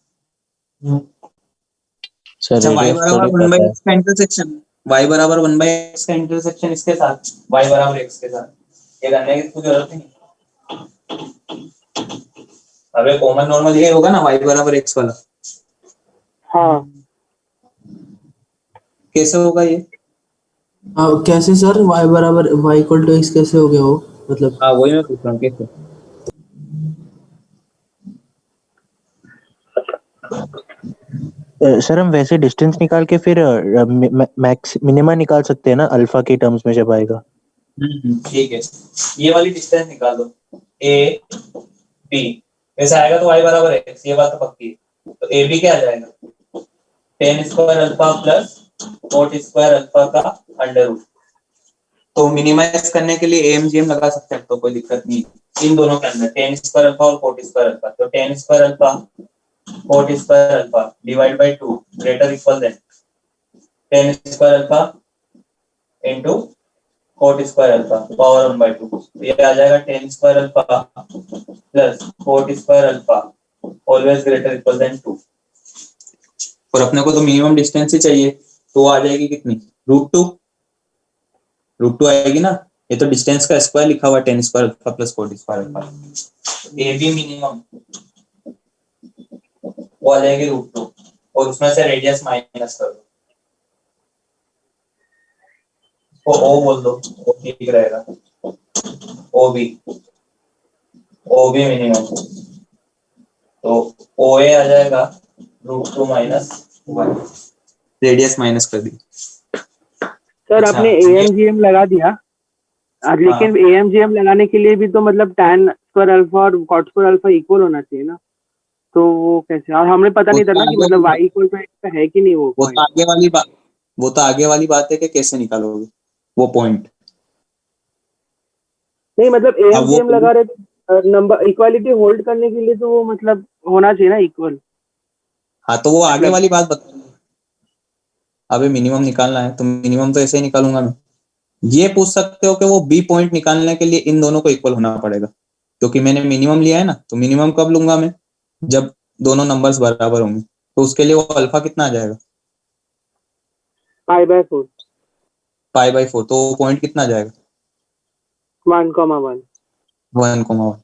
S6: सर
S1: अच्छा, y
S6: रेडियस
S1: बराबर
S6: थोड़ी
S1: 1/x
S6: पता है।
S1: का इंटरसेक्शन, y बराबर 1/x का इंटरसेक्शन इसके साथ, y बराबर x के साथ, ये करने की कोई जरूरत नहीं। अबे कॉमन नॉर्मल ये होगा ना, y बराबर x वाला।
S3: हाँ
S1: कैसे होगा ये?
S7: कैसे सर y बराबर y इक्वल टू x कैसे हो गया वो, मतलब
S1: हाँ वही मैं पूछ रहा हूँ कैसे।
S6: सर हम वैसे डिस्टेंस निकाल के फिर मैक्स मिनिमा निकाल सकते हैं ना अल्फा के टर्म्स में जब आएगा।
S1: ठीक है, ये वाली डिस्टेंस निकाल दो, a b ऐसे आएगा तो y बराबर x, ये बात तो पक्की है। तो a b क्या आ जाएगा, tan² alpha plus cot² alpha का अंडर रूट। तो मिनिमाइज करने के लिए AMGM लगा सकते हैं, तो कोई दिक्कत नहीं है इन दोनों के अंदर, tan² अल्फा और cot² अल्फा। तो tan² alpha cot² alpha divide by 2 greater equal than tan² alpha into cot² alpha power 1/2। ये आ जाएगा tan² alpha plus cot² alpha always greater equal than 2। और अपने को तो मिनिमम डिस्टेंस ही चाहिए, तो वो आ जाएगी कितनी, √2। √2 आएगी ना, ये तो डिस्टेंस का स्क्वायर लिखा हुआ है, tan² alpha plus cot² alpha. A B minimum वो आ जाएगी √2, और उसमें से रेडियस माइनस कर दो, वो ओ बोल दो, वो ठीक रहेगा। ओ बी मिनिमम, तो ओ ए आ जाएगा √2 माइनस 1, रेडियस माइनस कर दी।
S3: सर
S1: अच्छा,
S3: आपने AMGM लगा दिया, लेकिन AMGM लगाने के लिए भी तो मतलब tan² अल्फा और cot² अल्फा इक्वल होना चाहिए ना, तो वो कैसे? और हमें पता
S1: वो
S3: नहीं था
S1: तो
S3: ना कि
S1: आगे
S3: मतलब y इक्वल टू x है कि नहीं वो
S1: वो
S3: पॉइंट।
S1: तो आगे वाली बात वो तो आगे वाली बात है कि कैसे निकालोगे वो पॉइंट।
S3: नहीं मतलब
S1: अब वो
S3: AMGM लगा रहे तो नंबर इक्वालिटी होल्ड करने के लिए तो वो मतलब होना चाहिए ना इक्वल।
S1: हाँ, तो वो आगे
S3: मतलब
S1: वाली बात बता। अबे मिनिमम निकालना है तो मिनिमम तो ऐसे ही निकालूंगा मैं। ये पूछ सकते हो कि वो बी पॉइंट निकालने के लिए इन दोनों को इक्वल होना पड़ेगा, क्योंकि मैंने मिनिमम लिया है ना, तो मिनिमम कब लूंगा मैं, जब दोनों नंबर्स बराबर होंगे। तो उसके लिए वो अल्फा कितना आ जाएगा,
S3: π/4
S1: π/4, तो वो पॉइंट कितना आ जाएगा,
S3: 1,1।
S1: 1,1।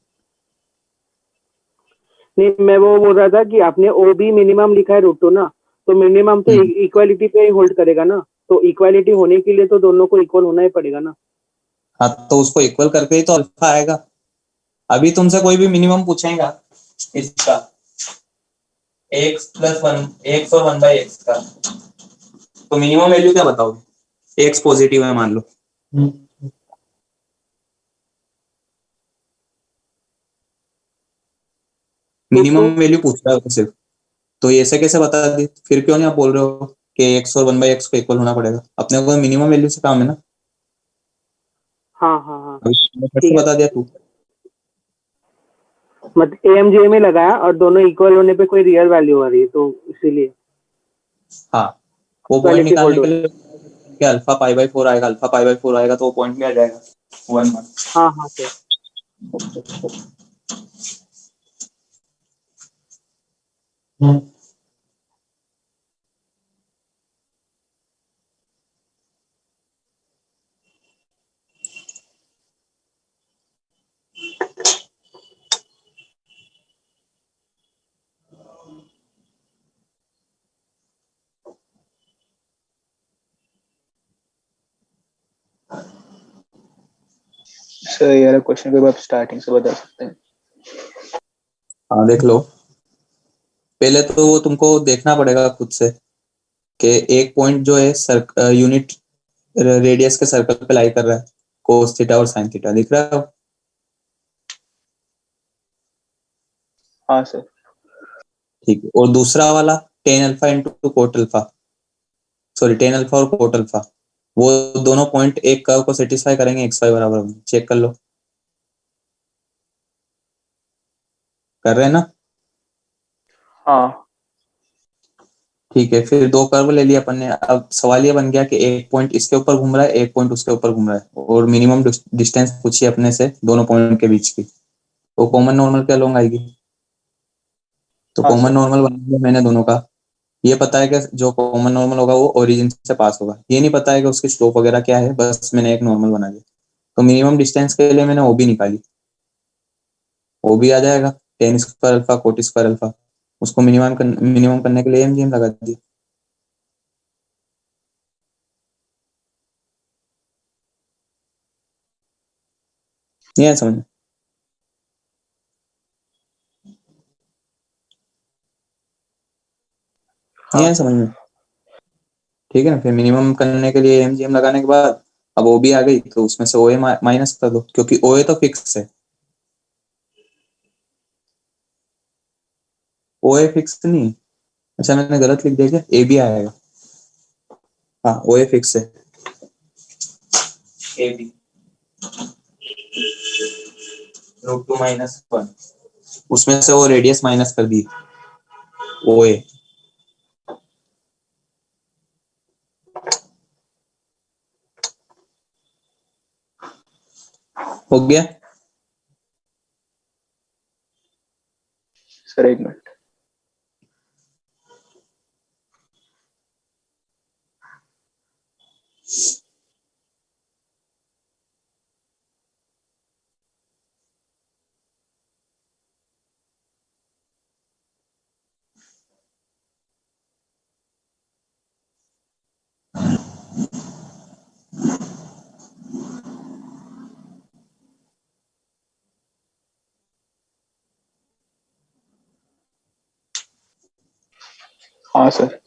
S3: नहीं मैं वो बोल रहा था कि आपने OB मिनिमम लिखा है √2 ना, तो मिनिमम तो इक्वालिटी पे ही होल्ड करेगा ना, तो इक्वालिटी होने के लिए तो दोनों को इक्वल होना ही पड़ेगा ना।
S1: हाँ, तो उसको इक्वल करके ही तो अल्फा आएगा। अभी तुमसे कोई भी मिनिमम पूछेगा इसका, x + 1 x और 1/x का, तो मिनिमम वैल्यू क्या बताओगे, x पॉजिटिव है मान लो, मिनिमम वैल्यू पूछ रहा है सिर्फ, तो ये ऐसे कैसे बता दी, फिर क्यों नहीं आप बोल रहे हो कि x और 1/x को इक्वल होना पड़ेगा, अपने को मिनिमम वैल्यू से काम है ना।
S3: हाँ हाँ हाँ
S1: अभी फिर
S3: ठीक
S1: से
S3: है।
S1: बता दिया तू।
S3: मतलब AMGM ही लगाया और दोनों इक्वल होने पे कोई रियल वैल्यू आ रही है, तो इसीलिए
S1: हाँ, वो पॉइंट
S3: इक्वालिटी
S1: निकालने
S3: होल्ड हो
S1: के
S3: रहा है।
S1: लिए क्या अल्फा पाई बाई 4 आएगा, अल्फा पाई बाई 4 आएगा तो वो पॉइंट में आ जाएगा 1 1।
S3: हाँ हाँ सर।
S4: सर ये वाला क्वेश्चन को आप स्टार्टिंग से बता सकते हैं?
S1: हाँ देख लो, पहले तो वो तुमको देखना पड़ेगा खुद से कि एक पॉइंट जो है यूनिट रेडियस के सर्कल पे लाई कर रहा है, कोस थीटा और साइन थीटा दिख रहा है।
S4: हाँ सर।
S1: ठीक है, और दूसरा वाला tan alpha into coat alpha, sorry tan alpha और कोट अल्फा, वो दोनों पॉइंट एक कर्व को सेटिस्फाई करेंगे एक्स वाई बराबर में, चेक कर लो। कर रहे हैं ना?
S4: हाँ
S1: ठीक है, फिर दो कर्व ले लिया अपन ने। अब सवाल ये बन गया कि एक पॉइंट इसके ऊपर घूम रहा है, एक पॉइंट उसके ऊपर घूम रहा है, और मिनिमम डिस्टेंस पूछी अपने से दोनों पॉइंट के बीच की, वो कॉमन नॉर्मल क्या लॉन्ग आएगी। तो
S4: हाँ
S1: कॉमन
S4: सर।
S1: नॉर्मल बना दिया मैंने दोनों का। ये पता है कि जो कॉमन नॉर्मल होगा वो ओरिजिन से पास होगा, ये नहीं पता है कि उसकी स्लोप वगैरह क्या है, बस मैंने एक नॉर्मल बना दिया। तो मिनिमम डिस्टेंस के लिए मैंने ओबी निकाली, ओबी आ जाएगा ten square alpha coat square alpha, उसको मिनिमम करने के लिए एमजीएम लगा दिया। नहीं है समझ में? नहीं
S4: हाँ
S1: है समझ
S4: सर।
S1: में? ठीक है ना, फिर मिनिमम करने के लिए एमजीएम लगाने के बाद अब ओबी आ गई तो उसमें से ओए माइनस कर दो, क्योंकि ओए तो फिक्स है, ओए फिक्स नहीं है। अच्छा मैंने गलत लिख दिया क्या, ए बी आएगा। हाँ ओए फिक्स है, ए बी रूट 2 माइनस 1, उसमें से वो रेडियस माइनस कर दी ओए। हो गया।
S4: सर एक मिनट। हाँ सर।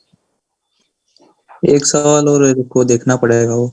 S1: एक सवाल और को देखना पड़ेगा वो।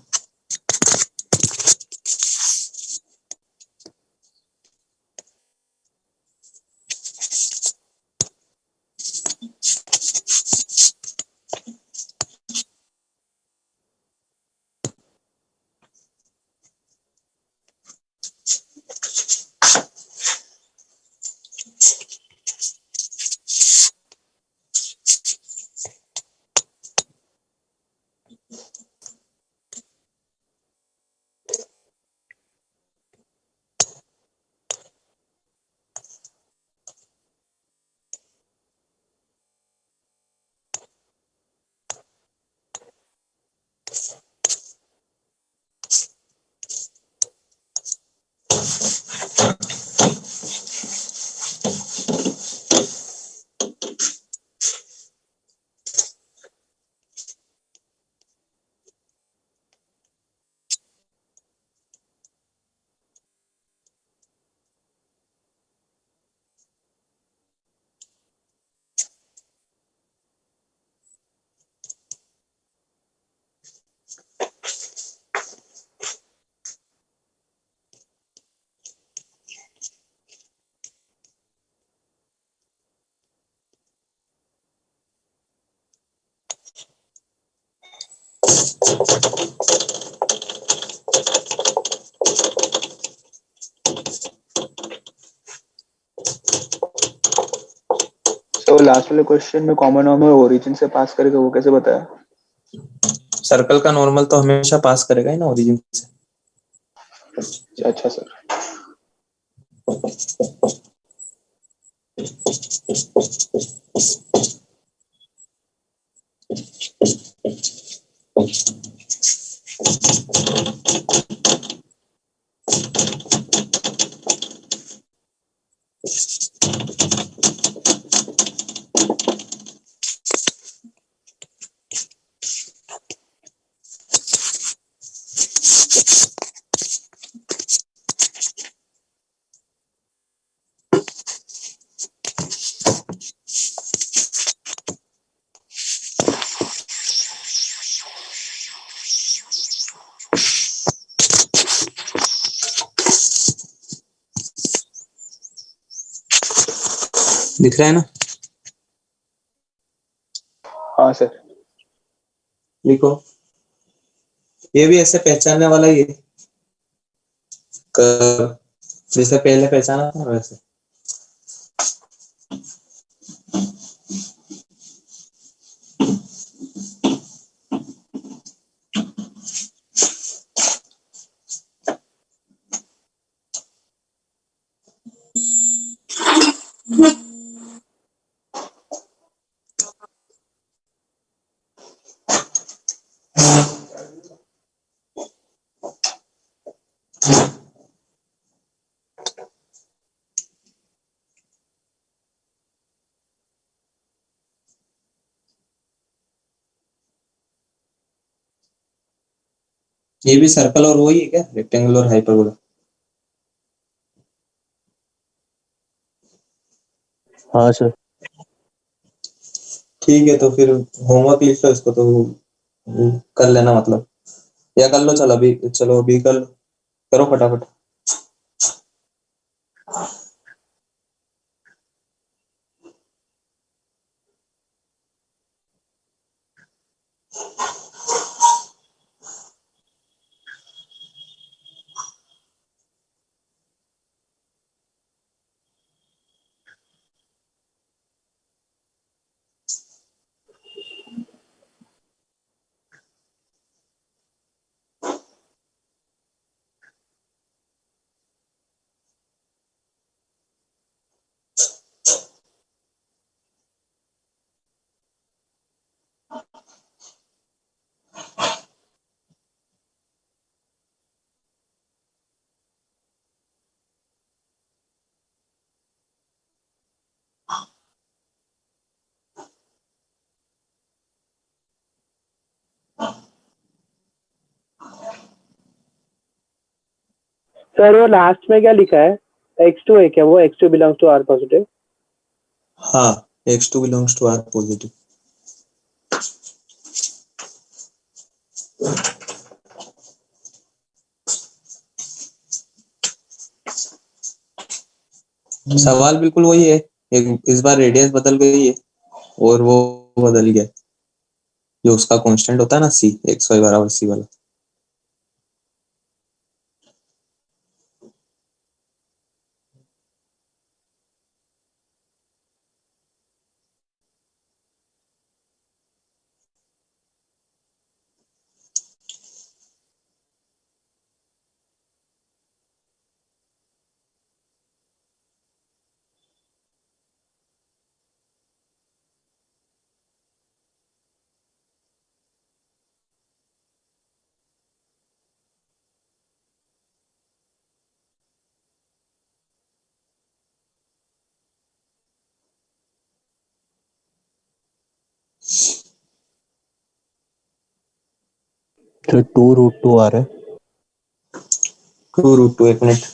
S4: वो लास्ट वाले क्वेश्चन में कॉमन नॉर्मल ओरिजिन से पास करेगा, वो कैसे बताया?
S1: सर्कल का नॉर्मल तो हमेशा पास करेगा ही ना ओरिजिन से।
S4: अच्छा सर।
S1: दिख रहा है ना?
S4: हाँ सर।
S1: लिखो। ये भी ऐसे पहचानने वाला ही है, जैसे पहले पहचाना था वैसे। ये भी सर्कल और वही है क्या, रेक्टेंगल और हाइपरबोला?
S6: हाँ सर।
S1: ठीक है, तो फिर होमवर्क लिख लो इसको, तो कर लेना मतलब, या कर लो। चलो अभी कर लो, करो फटाफट।
S3: सर वो लास्ट में क्या लिखा है, x2 है क्या? वो x2 belongs to are positive.
S1: हाँ, x2 belongs to are positive. सवाल बिल्कुल वही है, एक इस बार रेडियस बदल गई है और वो बदल गया, जो उसका कांस्टेंट होता है ना c, xy बराबर c वाला।
S6: तो 2√2 आ रहा है।
S1: 2√2, एक मिनट।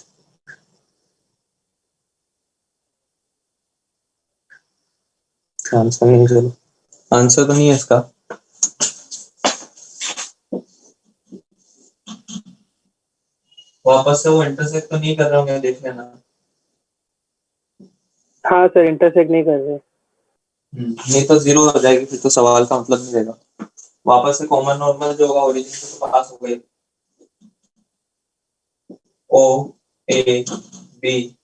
S1: आंसर नहीं, चलो आंसर तो नहीं है इसका। वापस से वो इंटरसेक्ट तो नहीं कर रहा हूँ मैं, देख लेना।
S3: हाँ सर, इंटरसेक्ट नहीं कर रहे।
S1: नहीं तो जीरो हो जाएगी, फिर तो सवाल का मतलब नहीं रहेगा। वापस से कॉमन नॉर्मल जो होगा ओरिजिन से तो पास हो गई। ओ ए बी,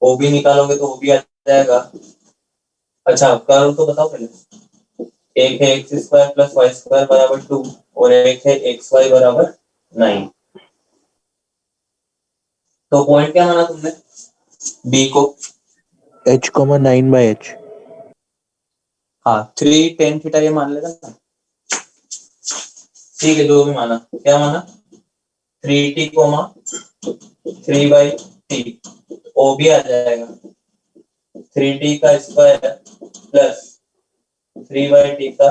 S1: ओ बी निकालोगे तो ओ बी आ जाएगा, अच्छा करो तो बताओ पहले। एक है X square plus Y square बराबर 2 और एक है एक्स वाई बराबर 9। तो पॉइंट क्या माना तुमने बी को?
S6: h, 9/h।
S1: हाँ 3 tan थीटा ये मान लेगा ना। ठीक है जो भी माना, क्या माना 3t 3/t ओ भी आ जाएगा 3t का स्क्वायर प्लस 3/t का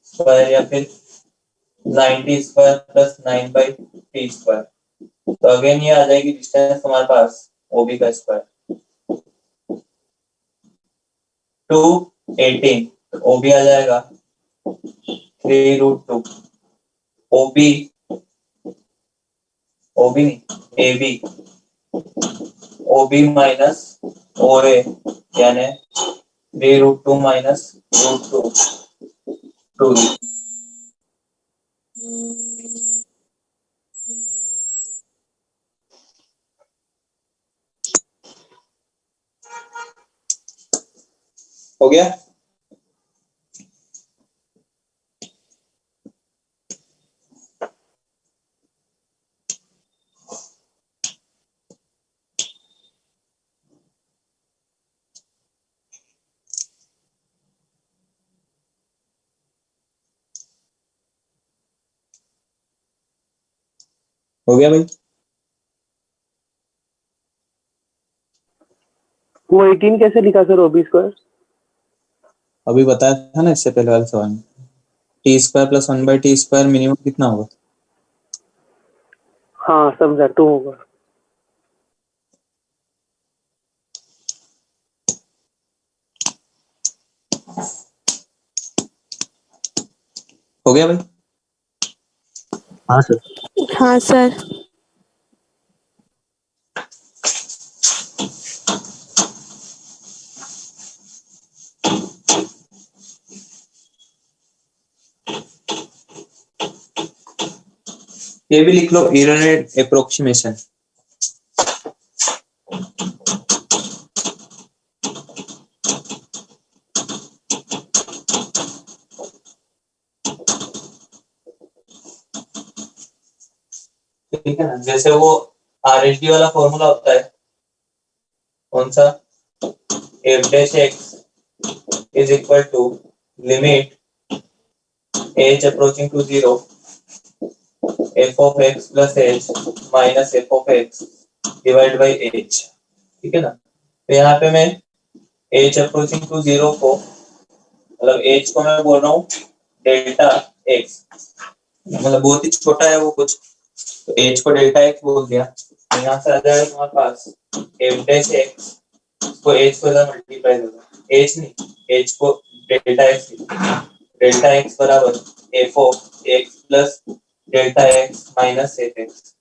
S1: स्क्वायर या फिर 9t square plus 9/t square. तो अगेन ये आ जाएगी डिस्टेंस हमारे पास ओबी का स्क्वायर 218 ओबी आ जाएगा 3√2 ओबी ओबी एबी ओबी माइनस ओए यानी 3√2 माइनस √2 2। हो गया? हो गया भाई?
S3: वो 18 कैसे लिखा सर ओबी स्क्वायर?
S1: अभी बताया था ना इससे पहले वाले सवाल में, T square plus 1/t square minimum कितना होगा?
S3: हाँ समझा 2 होगा।
S1: हो गया भाई?
S6: हाँ सर।
S8: हाँ सर।
S1: ये भी लिख लो एरर अप्रोक्सीमेशन। ठीक है ना, जैसे वो आरएचडी वाला फॉर्मूला होता है कौन सा, F dash X is equal to limit H approaching to 0 F of X plus H minus F of X divide by H. ठीक है ना, तो यहाँ पे मैं एच अप्रोचिंग टू 0 को मतलब एच को मैं बोल रहा हूँ डेल्टा एक्स, मतलब बहुत ही छोटा है वो कुछ, तो एच को डेल्टा एक्स बोल दिया। तो यहाँ से आ जाएगा तुम्हारे पास एफ डैश एक्स को एच को मल्टीप्लाई होगा, एच नहीं एच को डेल्टा एक्स, डेल्टा एक्स बराबर F of X plus delta X minus F X,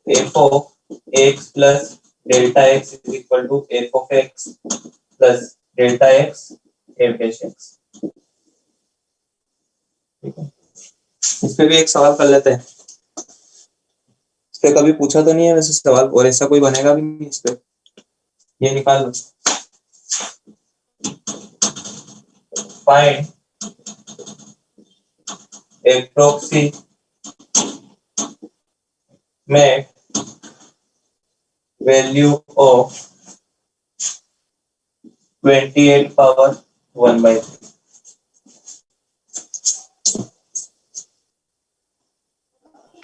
S1: F of X plus delta X is equal to F of X plus delta X F dash X. इस पे भी एक सवाल कर लेते हैं, इस पे कभी पूछा तो नहीं है वैसे सवाल, और ऐसा कोई बनेगा भी नहीं इस पे। ये निकाल लो, find approximate value of 28 power 1/3।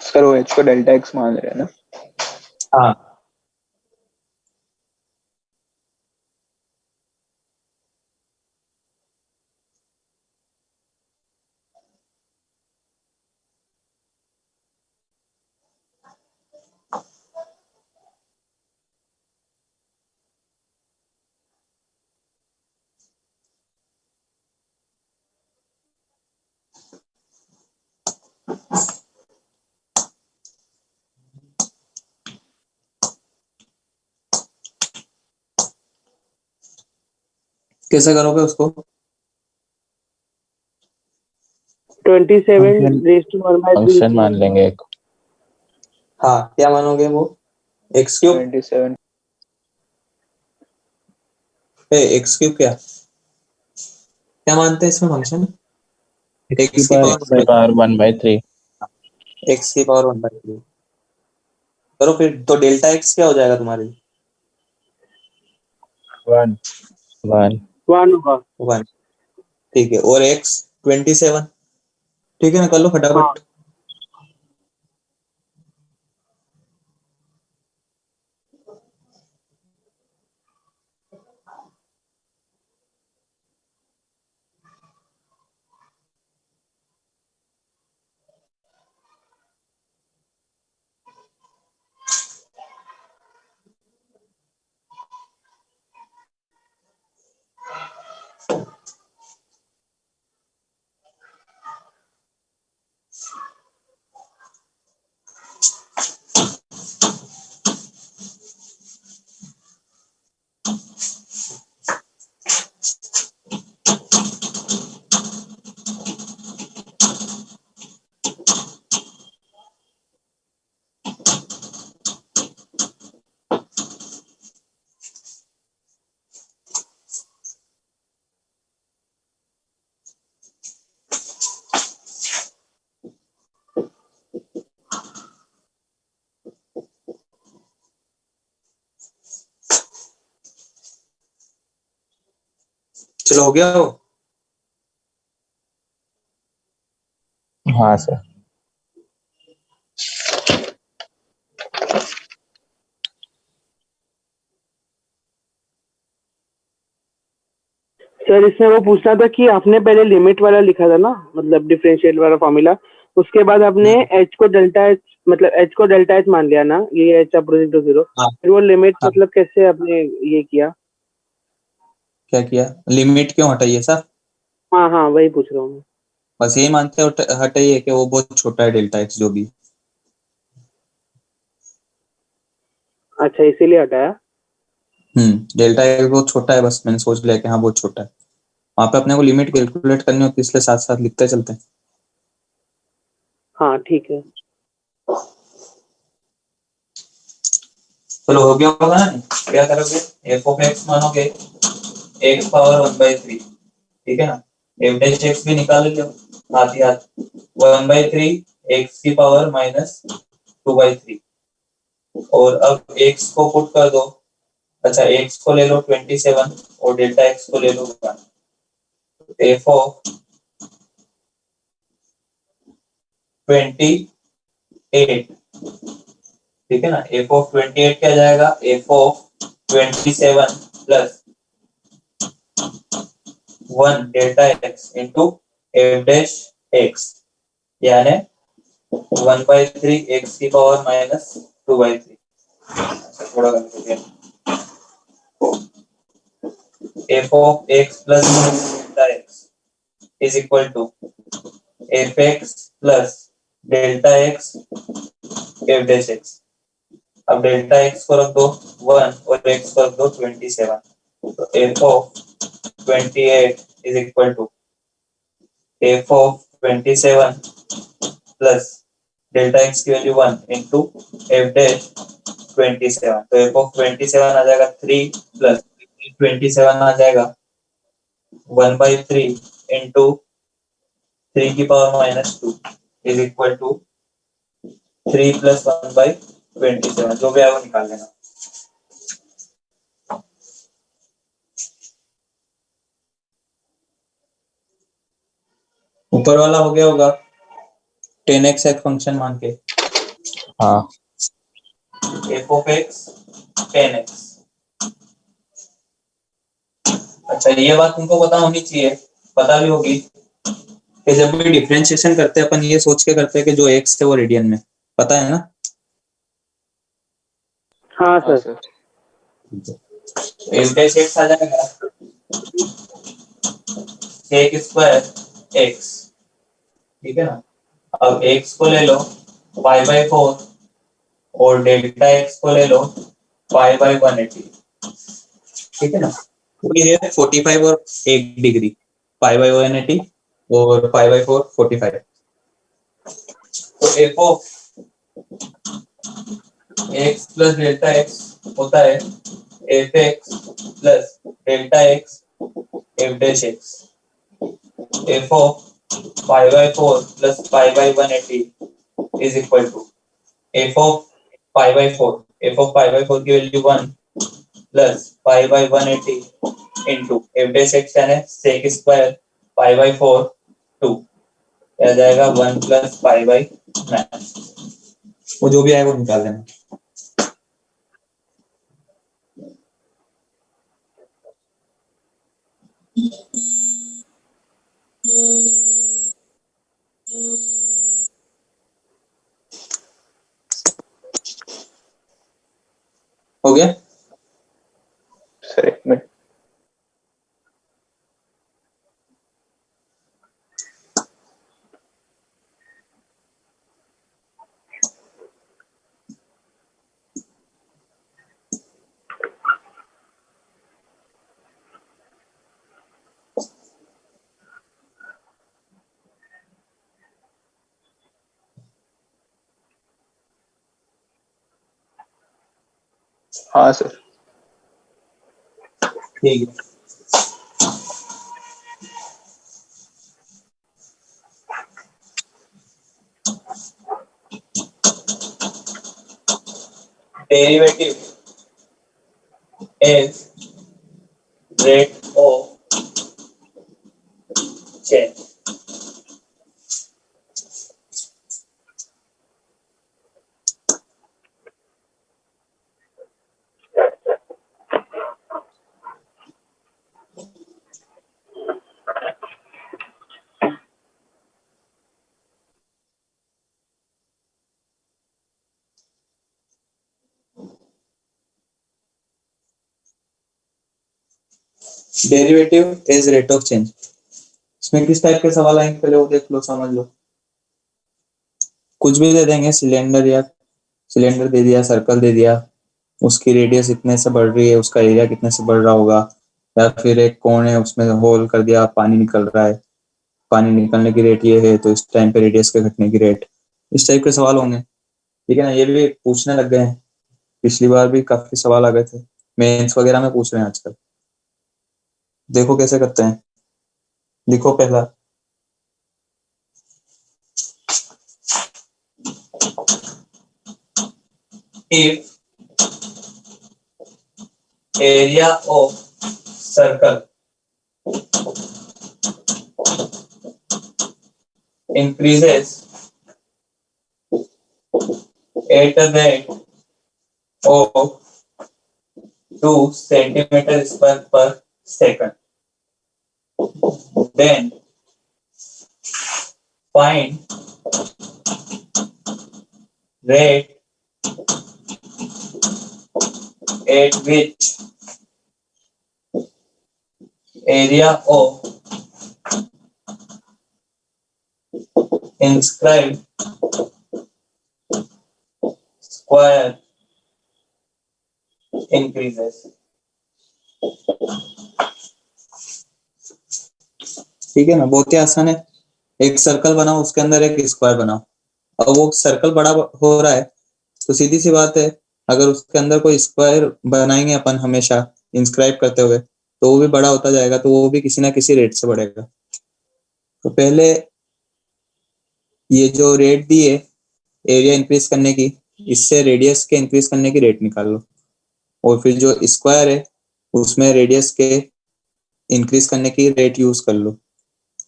S4: Sir वो h को डेल्टा x मान रहे हैं ना?
S1: हाँ कैसे करोगे उसको?
S3: 27 रेज़ टू 1/3
S2: फंक्शन मान लेंगे एक।
S1: हाँ क्या मानोगे वो, एक्स क्यूब
S4: 27
S1: एक्स क्यूब क्या क्या मानते हैं इसमें फंक्शन?
S6: x की
S1: x की
S6: पावर
S1: पावर
S6: 1/3
S1: x की पावर 1/3 करो फिर, तो डेल्टा x क्या हो जाएगा तुम्हारे?
S6: 1 1
S3: वन होगा।
S1: 1। ठीक है, और x 27। ठीक है ना, कर लो
S3: हाँ
S1: फटाफट। चलो हो गया हो।
S6: हाँ सर।
S3: सर, इसमें वो पूछना था कि आपने पहले लिमिट वाला लिखा था ना, मतलब डिफरेंशियल वाला फॉर्मूला, उसके बाद आपने एच को डेल्टा एच, मतलब एच को डेल्टा एच मान लिया ना, ये एच अप्रोचिंग टू जीरो,
S1: हाँ
S3: फिर वो लिमिट
S1: हाँ,
S3: मतलब कैसे आपने ये किया?
S1: क्या किया? लिमिट क्यों हटाइए सर?
S3: हाँ हाँ, वही पूछ रहा हूँ मैं।
S1: बस यही मानते हो हटाइए कि वो बहुत छोटा है डेल्टा एक्स जो भी।
S3: अच्छा, इसीलिए हटाया।
S1: डेल्टा एक्स बहुत छोटा है, बस मैंने सोच लिया कि हाँ बहुत छोटा है। वहां पे अपने को लिमिट कैलकुलेट करनी होती है, इसलिए साथ साथ लिखते चलते हैं।
S3: हाँ ठीक है।
S1: चलो हो गया होगा ना? क्या करोगे? एफ ऑफ एक्स मानोगे एक्स पावर 1/3। ठीक है ना, एफ डैश एक्स भी निकाल लो हाथ ही हाथ। 1/3 एक्स की पावर -2/3। और अब एक्स को पुट कर दो। अच्छा, एक्स को ले लो 27 और डेल्टा एक्स को ले लो 1। एफ ऑफ 28, ठीक है ना, एफ ऑफ 28 क्या जाएगा? F of 27 plus 1 delta x into F dash x, यानी 1/3 एक्स की पावर -2/3। थोड़ा कर लेते हैं। F of X plus delta X is equal to F X plus delta X F dash X. अब डेल्टा एक्स को रख दो 1 और एक्स को रख दो 27। तो F of 28 is equal to F of 27 plus delta X की वैल्यू 1 इंटू एफ डैश 27। तो एफ ऑफ 27 आ जाएगा 3 प्लस 27 आ जाएगा 1/3 इंटू 3 की power -2 is equal to 3 plus 1/27, जो भी है वो निकाल लेना। ऊपर वाला हो गया होगा 10x एक फंक्शन मान के।
S6: हाँ
S1: एफ ऑफ एक्स 10x। अच्छा, ये बात तुमको पता होनी चाहिए, पता भी होगी कि जब भी डिफरेंशिएशन करते हैं अपन ये सोच के करते हैं कि जो x है वो रेडियन में, पता है ना?
S3: हाँ
S4: हाँ
S3: sir.
S4: Sir.
S1: F dash X आ जाएगा sec स्क्वायर x। ठीक है ना, अब x को ले लो π/4 और डेल्टा x को ले लो π/180। ठीक है ना, ये है 45 और 1 डिग्री, π/180 और π/4 45। तो F of X plus delta x होता है F X plus delta X F dash x. f of pi by 4 plus pi by 180 is equal to f of pi by 4, f of pi by 4 की value 1 plus pi by 180 into f dash section है sec स्क्वायर pi by 4 2 आ जाएगा 1 प्लस pi by 9, वो जो भी आएगा वो निकाल लेना। हो गया
S4: सर एक मिनट। हाँ सर।
S1: ठीक है। Derivative is rate of change. Derivative is rate of change. इसमें किस टाइप के सवाल आएंगे पहले वो देख लो, समझ लो। कुछ भी दे देंगे, सिलेंडर या सिलेंडर दे दिया, सर्कल दे दिया, उसकी रेडियस इतने से बढ़ रही है, उसका एरिया कितने से बढ़ रहा होगा, या फिर एक कोण है उसमें होल कर दिया, पानी निकल रहा है, पानी निकलने की रेट ये है तो इस टाइम पे रेडियस के घटने की रेट, इस टाइप के सवाल होंगे। ठीक है ना, ये भी पूछने लग गए हैं, पिछली बार भी काफी सवाल आ गए थे, मेंस वगैरह में पूछ रहे हैं आजकल। देखो कैसे करते हैं, लिखो पहला if area of circle increases at the rate of 2 centimeter square per second, then find rate at which area of inscribed square increases। ठीक है ना, बहुत ही आसान है। एक सर्कल बनाओ, उसके अंदर एक स्क्वायर बनाओ। अब वो सर्कल बड़ा हो रहा है तो सीधी सी बात है, अगर उसके अंदर कोई स्क्वायर बनाएंगे अपन हमेशा इंस्क्राइब करते हुए, तो वो भी बड़ा होता जाएगा, तो वो भी किसी ना किसी रेट से बढ़ेगा। तो पहले ये जो रेट दी है एरिया इंक्रीज करने की, इससे रेडियस के इंक्रीज करने की रेट निकाल लो, और फिर जो स्क्वायर है उसमें रेडियस के इंक्रीज करने की रेट यूज कर लो,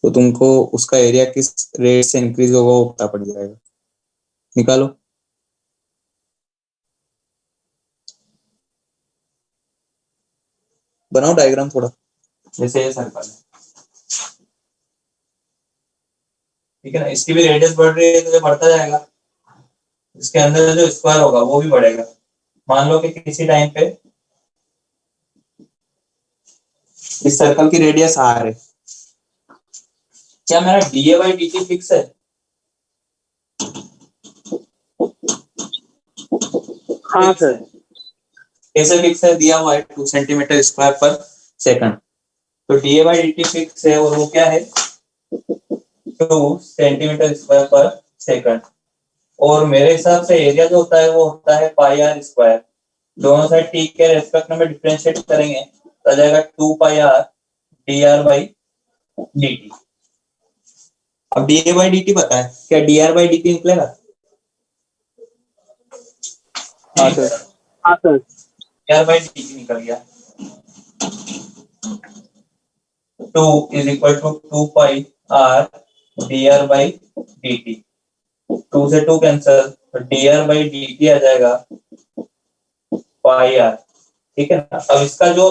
S1: तो तुमको उसका एरिया किस रेट से इंक्रीज होगा वो पता पड़ जाएगा। निकालो। बनाओ डायग्राम थोड़ा, जैसे ये सर्कल है, ठीक है ना, इसकी भी रेडियस बढ़ रही है तो ये बढ़ता जाएगा, इसके अंदर जो स्क्वायर होगा वो भी बढ़ेगा। मान लो कि किसी टाइम पे इस सर्कल की रेडियस आर है, क्या मेरा डीए बाई डी फिक्स है?
S3: हाँ सर।
S1: कैसे फिक्स है? दिया हुआ है 2 सेंटीमीटर स्क्वायर पर सेकंड, तो डीए बाई डी फिक्स है और वो क्या है 2 सेंटीमीटर स्क्वायर पर सेकंड, और मेरे हिसाब से एरिया जो होता है वो होता है पाई आर स्क्वायर। दोनों साइड टी के रेस्पेक्ट में डिफरेंशिएट करेंगे तो आ जाएगा 2 pi R D R by D T. अब dA by dt पता है, क्या dr by dt निकलेगा?
S4: हाँ सर।
S3: हाँ सर।
S1: dr by dt निकल गया। 2 is equal to 2 pi r dr by dt। 2 से 2 कैंसिल, तो dr by dt आ जाएगा पाई r। ठीक है ना? अब इसका जो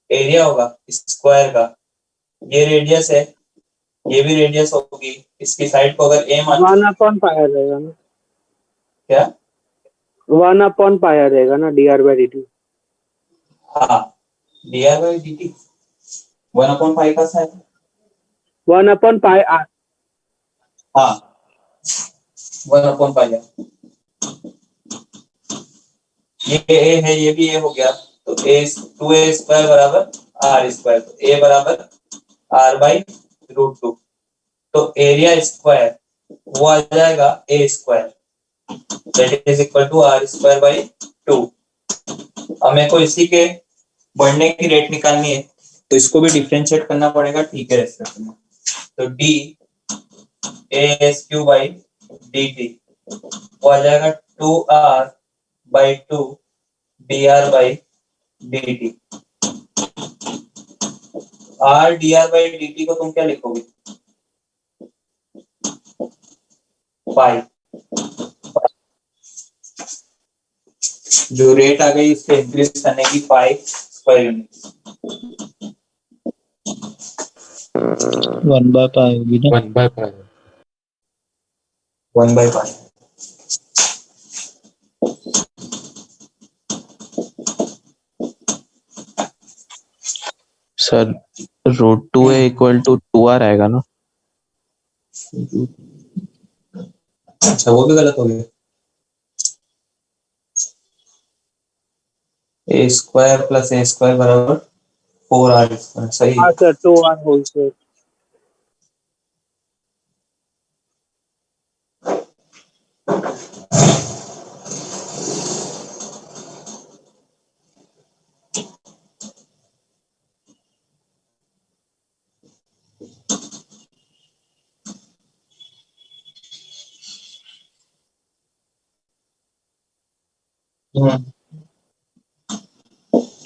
S1: एरिया होगा स्क्वायर का, ये रेडियस है, ये भी रेडियस होगी, इसकी साइड को अगर a मान,
S3: 1/πr रहेगा ना,
S1: क्या?
S3: 1/πr रहेगा ना dr by dt।
S1: हाँ, dr by dt 1/pi का साइन,
S3: 1/πr।
S1: हाँ 1/pi है। ये a है, ये भी a हो गया, तो a 2a स्क्वायर बराबर r स्क्वायर, तो a बराबर r बाई रूट 2, तो एरिया स्क्वायर वो आ जाएगा a square that is equal to r square by 2। अब मेरे को इसी के बढ़ने की रेट निकालनी है, तो इसको भी डिफरेंशिएट करना पड़ेगा, ठीक है रेस्पेक्ट में। तो d as Q by dt वो आ जाएगा 2r by 2 dr by dt। r dr by dt को तुम क्या लिखोगे? पाई। जो रेट आ गई उसके इंक्रीज करने की, पाई स्क्वायर यूनिट।
S2: 1/π होगी ना।
S5: 1/π
S1: 1/π।
S6: Sir √2a equal to 2r आएगा ना।
S1: अच्छा, वो भी गलत हो गया। a square plus a square बराबर 4r स्क्वायर, सही।
S3: हाँ सर, 2r होल स्क्वायर।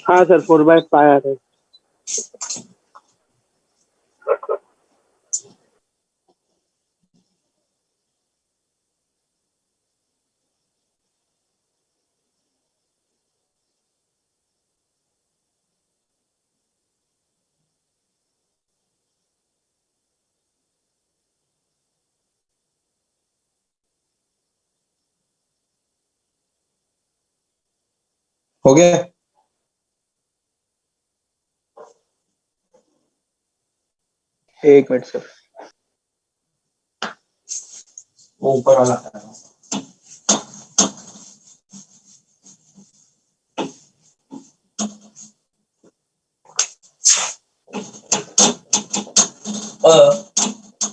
S3: हाँ सर, 4/πr है।
S1: हो गया।
S4: एक मिनट सर।
S1: वो ऊपर वाला कर रहा हूँ।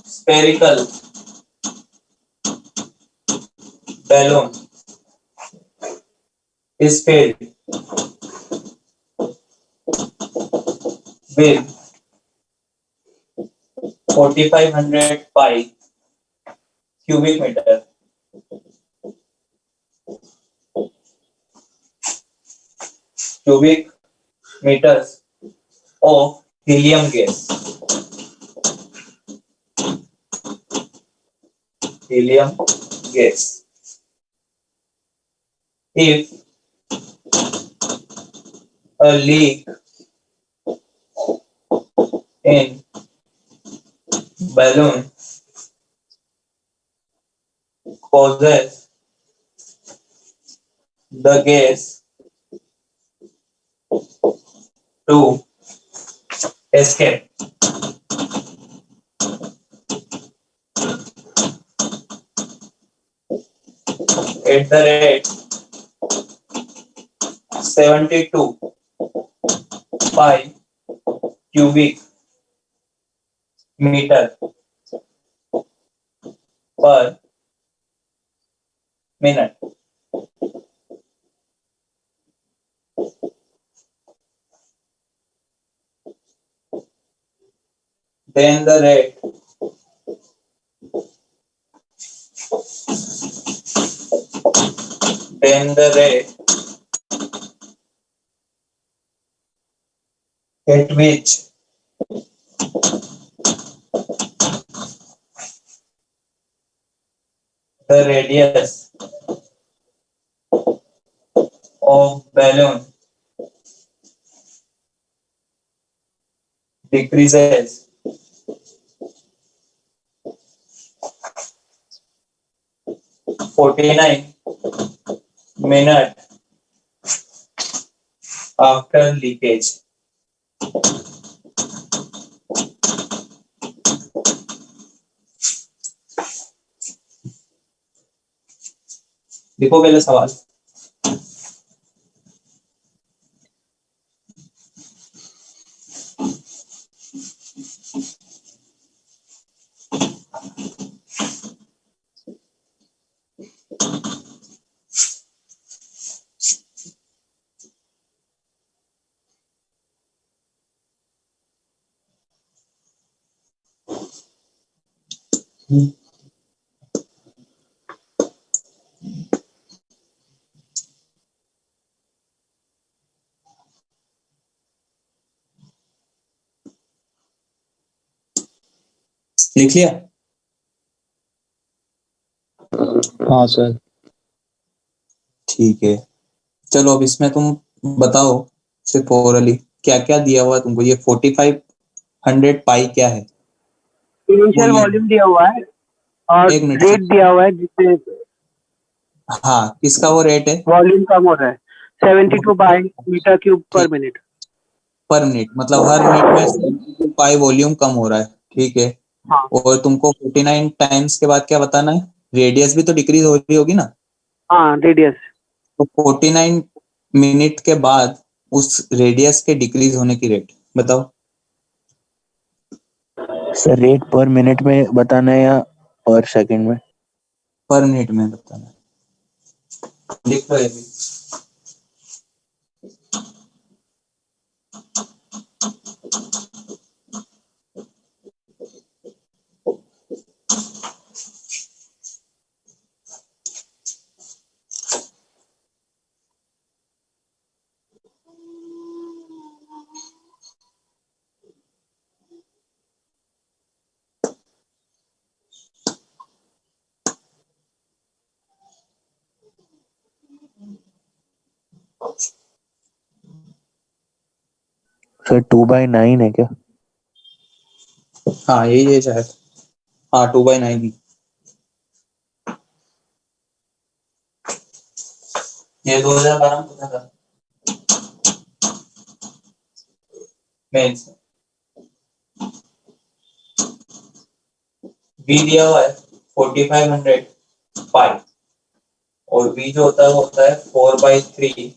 S1: spherical balloon is filled with 4500 pi cubic meter cubic meters of helium gas. Helium gas. If a leak in balloon causes the gas to escape, at the rate 72 pi cubic meter per minute. Then the rate then the rate at which the radius of balloon decreases 49 minutes after leakage. देखो पहले सवाल। लिख लिया?
S2: हाँ सर।
S1: ठीक है, चलो अब इसमें तुम बताओ सिर्फ ओरली क्या क्या दिया हुआ है तुमको। ये 4500 पाई क्या है?
S3: इनिशियल
S1: वो ये-
S3: वॉल्यूम दिया हुआ है और
S1: एक मिनट
S3: रेट दिया हुआ है जिससे
S1: हाँ, किसका वो रेट है?
S3: वॉल्यूम कम हो रहा है 72 by meter cube per minute.
S1: Per minute, मतलब हर मिनट में 72 पाई वॉल्यूम कम हो रहा है, ठीक है।
S3: हाँ
S1: और तुमको 49 टाइम्स के बाद क्या बताना है? रेडियस भी तो डिक्रीज हो रही होगी ना,
S3: हाँ रेडियस।
S1: तो 49 मिनट के बाद उस रेडियस के डिक्रीज होने की रेट बताओ।
S6: सर रेट पर मिनट में बताना है या पर सेकंड में?
S1: पर मिनट में बताना है। लिख लो ये भी।
S6: सर 2/9 है क्या?
S1: हाँ यही है शायद, हाँ 2/9 ही। ये 2012 में पूछा था मेंस में। बी दिया हुआ है 4500 पाई और बी जो होता है वो होता है 4/3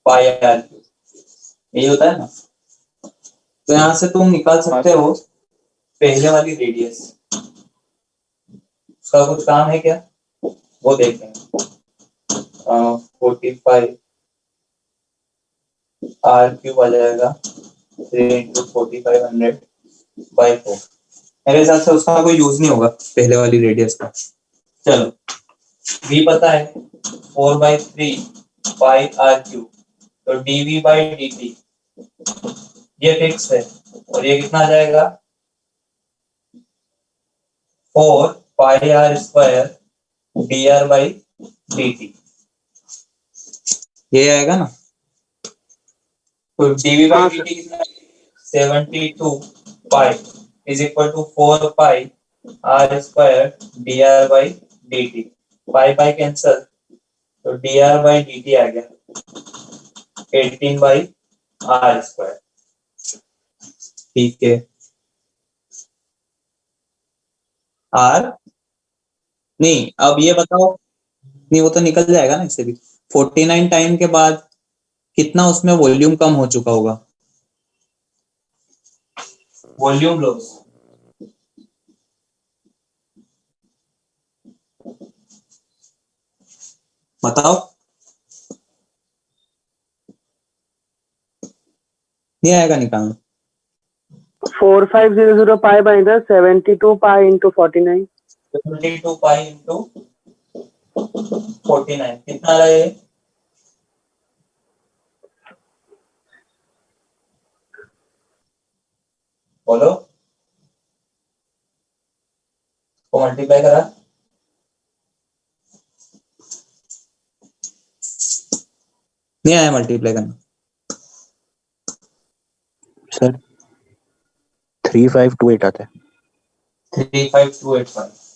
S1: पाई आर क्यूब, यही होता है ना। तो यहाँ से तुम निकाल सकते हो पहले वाली रेडियस, उसका कुछ काम है क्या वो देखेंगे। 45 आर क्यूब आ जाएगा 3 into 4500 by 4। मेरे हिसाब से उसका कोई यूज नहीं होगा पहले वाली रेडियस का। चलो v पता है 4/3 पाई आर क्यूब, तो dv by dt ये फिक्स है और ये कितना आ जाएगा 4 pi R square dr by dt, ये आएगा ना। तो dv by dt कितना 72 पाई is equal to 4 pi r square dr by dt। Pi pi cancel, तो dr by dt आ गया 18 by r स्क्वायर। ठीक है, r नहीं, अब ये बताओ, नहीं वो तो निकल जाएगा ना इससे भी। 49 टाइम के बाद कितना उसमें वॉल्यूम कम हो चुका होगा? वॉल्यूम लॉस बताओ, नहीं आएगा निकालना।
S3: 4500 pi by 72 pi into 49।
S1: 72 pi into 49 कितना आ रहा है ये? बोलो को मल्टीप्लाई करा नहीं आया मल्टीप्लाई करना
S6: सर 3528 आता है
S1: 35285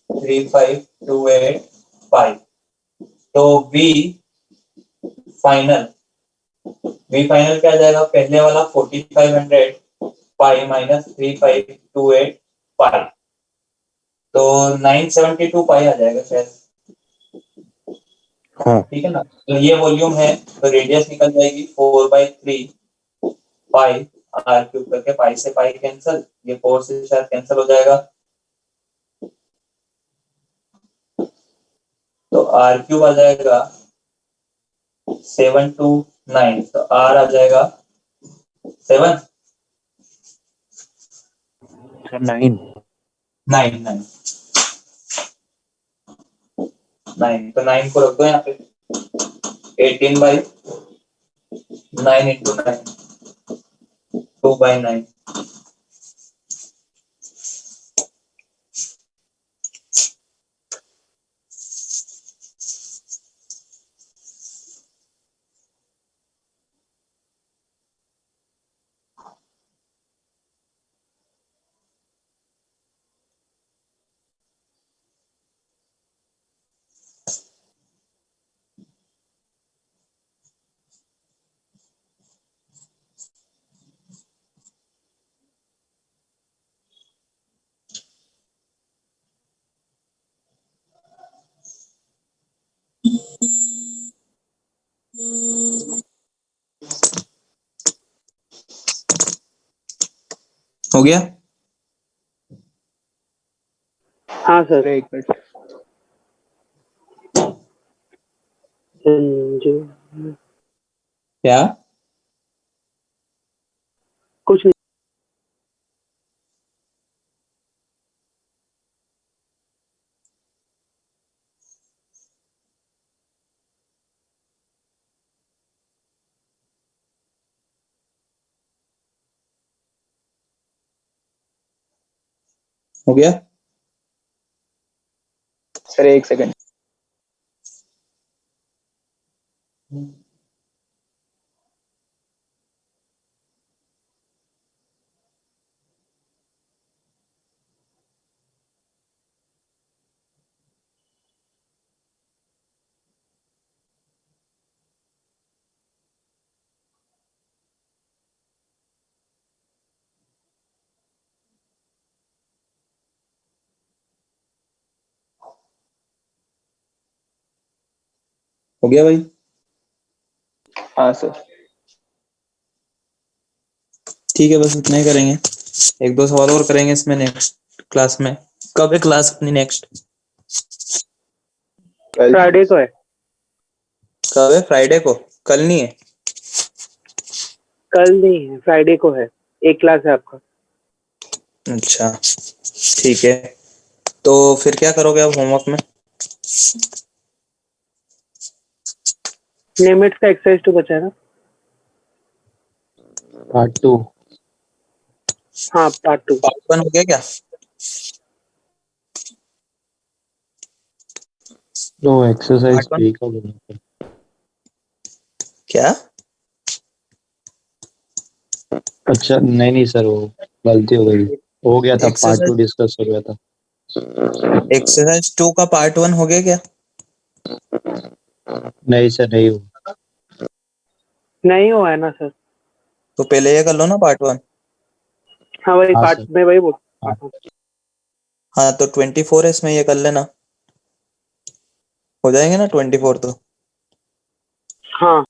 S1: 35285 तो V फाइनल क्या आ जाएगा पहले वाला 4500 पाई माइनस 3528 पाई तो 972 पाई आ जाएगा शायद
S6: हाँ
S1: ठीक है ना तो ये वॉल्यूम है तो रेडियस निकल जाएगी 4/3 पाई आर क्यूब करके पाई से पाई कैंसिल ये 4 से शायद कैंसिल हो जाएगा तो आर क्यूब आ जाएगा 729 तो आर आ जाएगा 7
S6: सर 9
S1: 9 तो 9 को रख दो यहाँ पे 18/9 इंटू 9 2/9 हो गया
S3: हाँ सर
S4: सर एक मिनट
S1: क्या
S3: कुछ नहीं
S1: हो गया
S4: सर एक सेकंड
S1: हो गया भाई
S4: हाँ सर
S1: ठीक है बस इतना ही करेंगे एक दो सवाल और करेंगे इसमें नेक्स्ट क्लास में कब है क्लास अपनी नेक्स्ट
S3: फ्राइडे को है
S1: कब है फ्राइडे को कल नहीं है
S3: कल नहीं है फ्राइडे को है एक क्लास है आपका
S1: अच्छा ठीक है तो फिर क्या करोगे आप होमवर्क में
S3: लिमिट्स का एक्सरसाइज 2 बचा है ना
S2: पार्ट 2
S3: हाँ पार्ट 2
S1: पार्ट 1 हो गया क्या
S2: नो एक्सरसाइज
S1: Part one?
S2: 3 का बोलना था
S1: क्या
S2: अच्छा नहीं सर वो गलती हो गई हो गया था पार्ट 2
S1: एक्सरसाइज
S2: डिस्कस हो गया था
S1: एक्सरसाइज 2 का पार्ट 1 हो गया क्या
S2: नहीं सर नहीं हुआ
S3: नहीं हुआ है ना सर
S1: तो पहले ये कर लो ना पार्ट 1
S3: हाँ वही
S2: हाँ
S3: पार्ट
S2: सर
S3: में वही बोल
S1: हाँ तो 24 है इसमें ये कर लेना हो जाएंगे ना 24 तो
S3: हाँ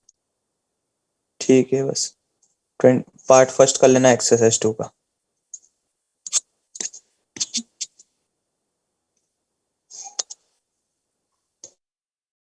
S1: ठीक है बस पार्ट फर्स्ट कर लेना एक्सरसाइज 2 का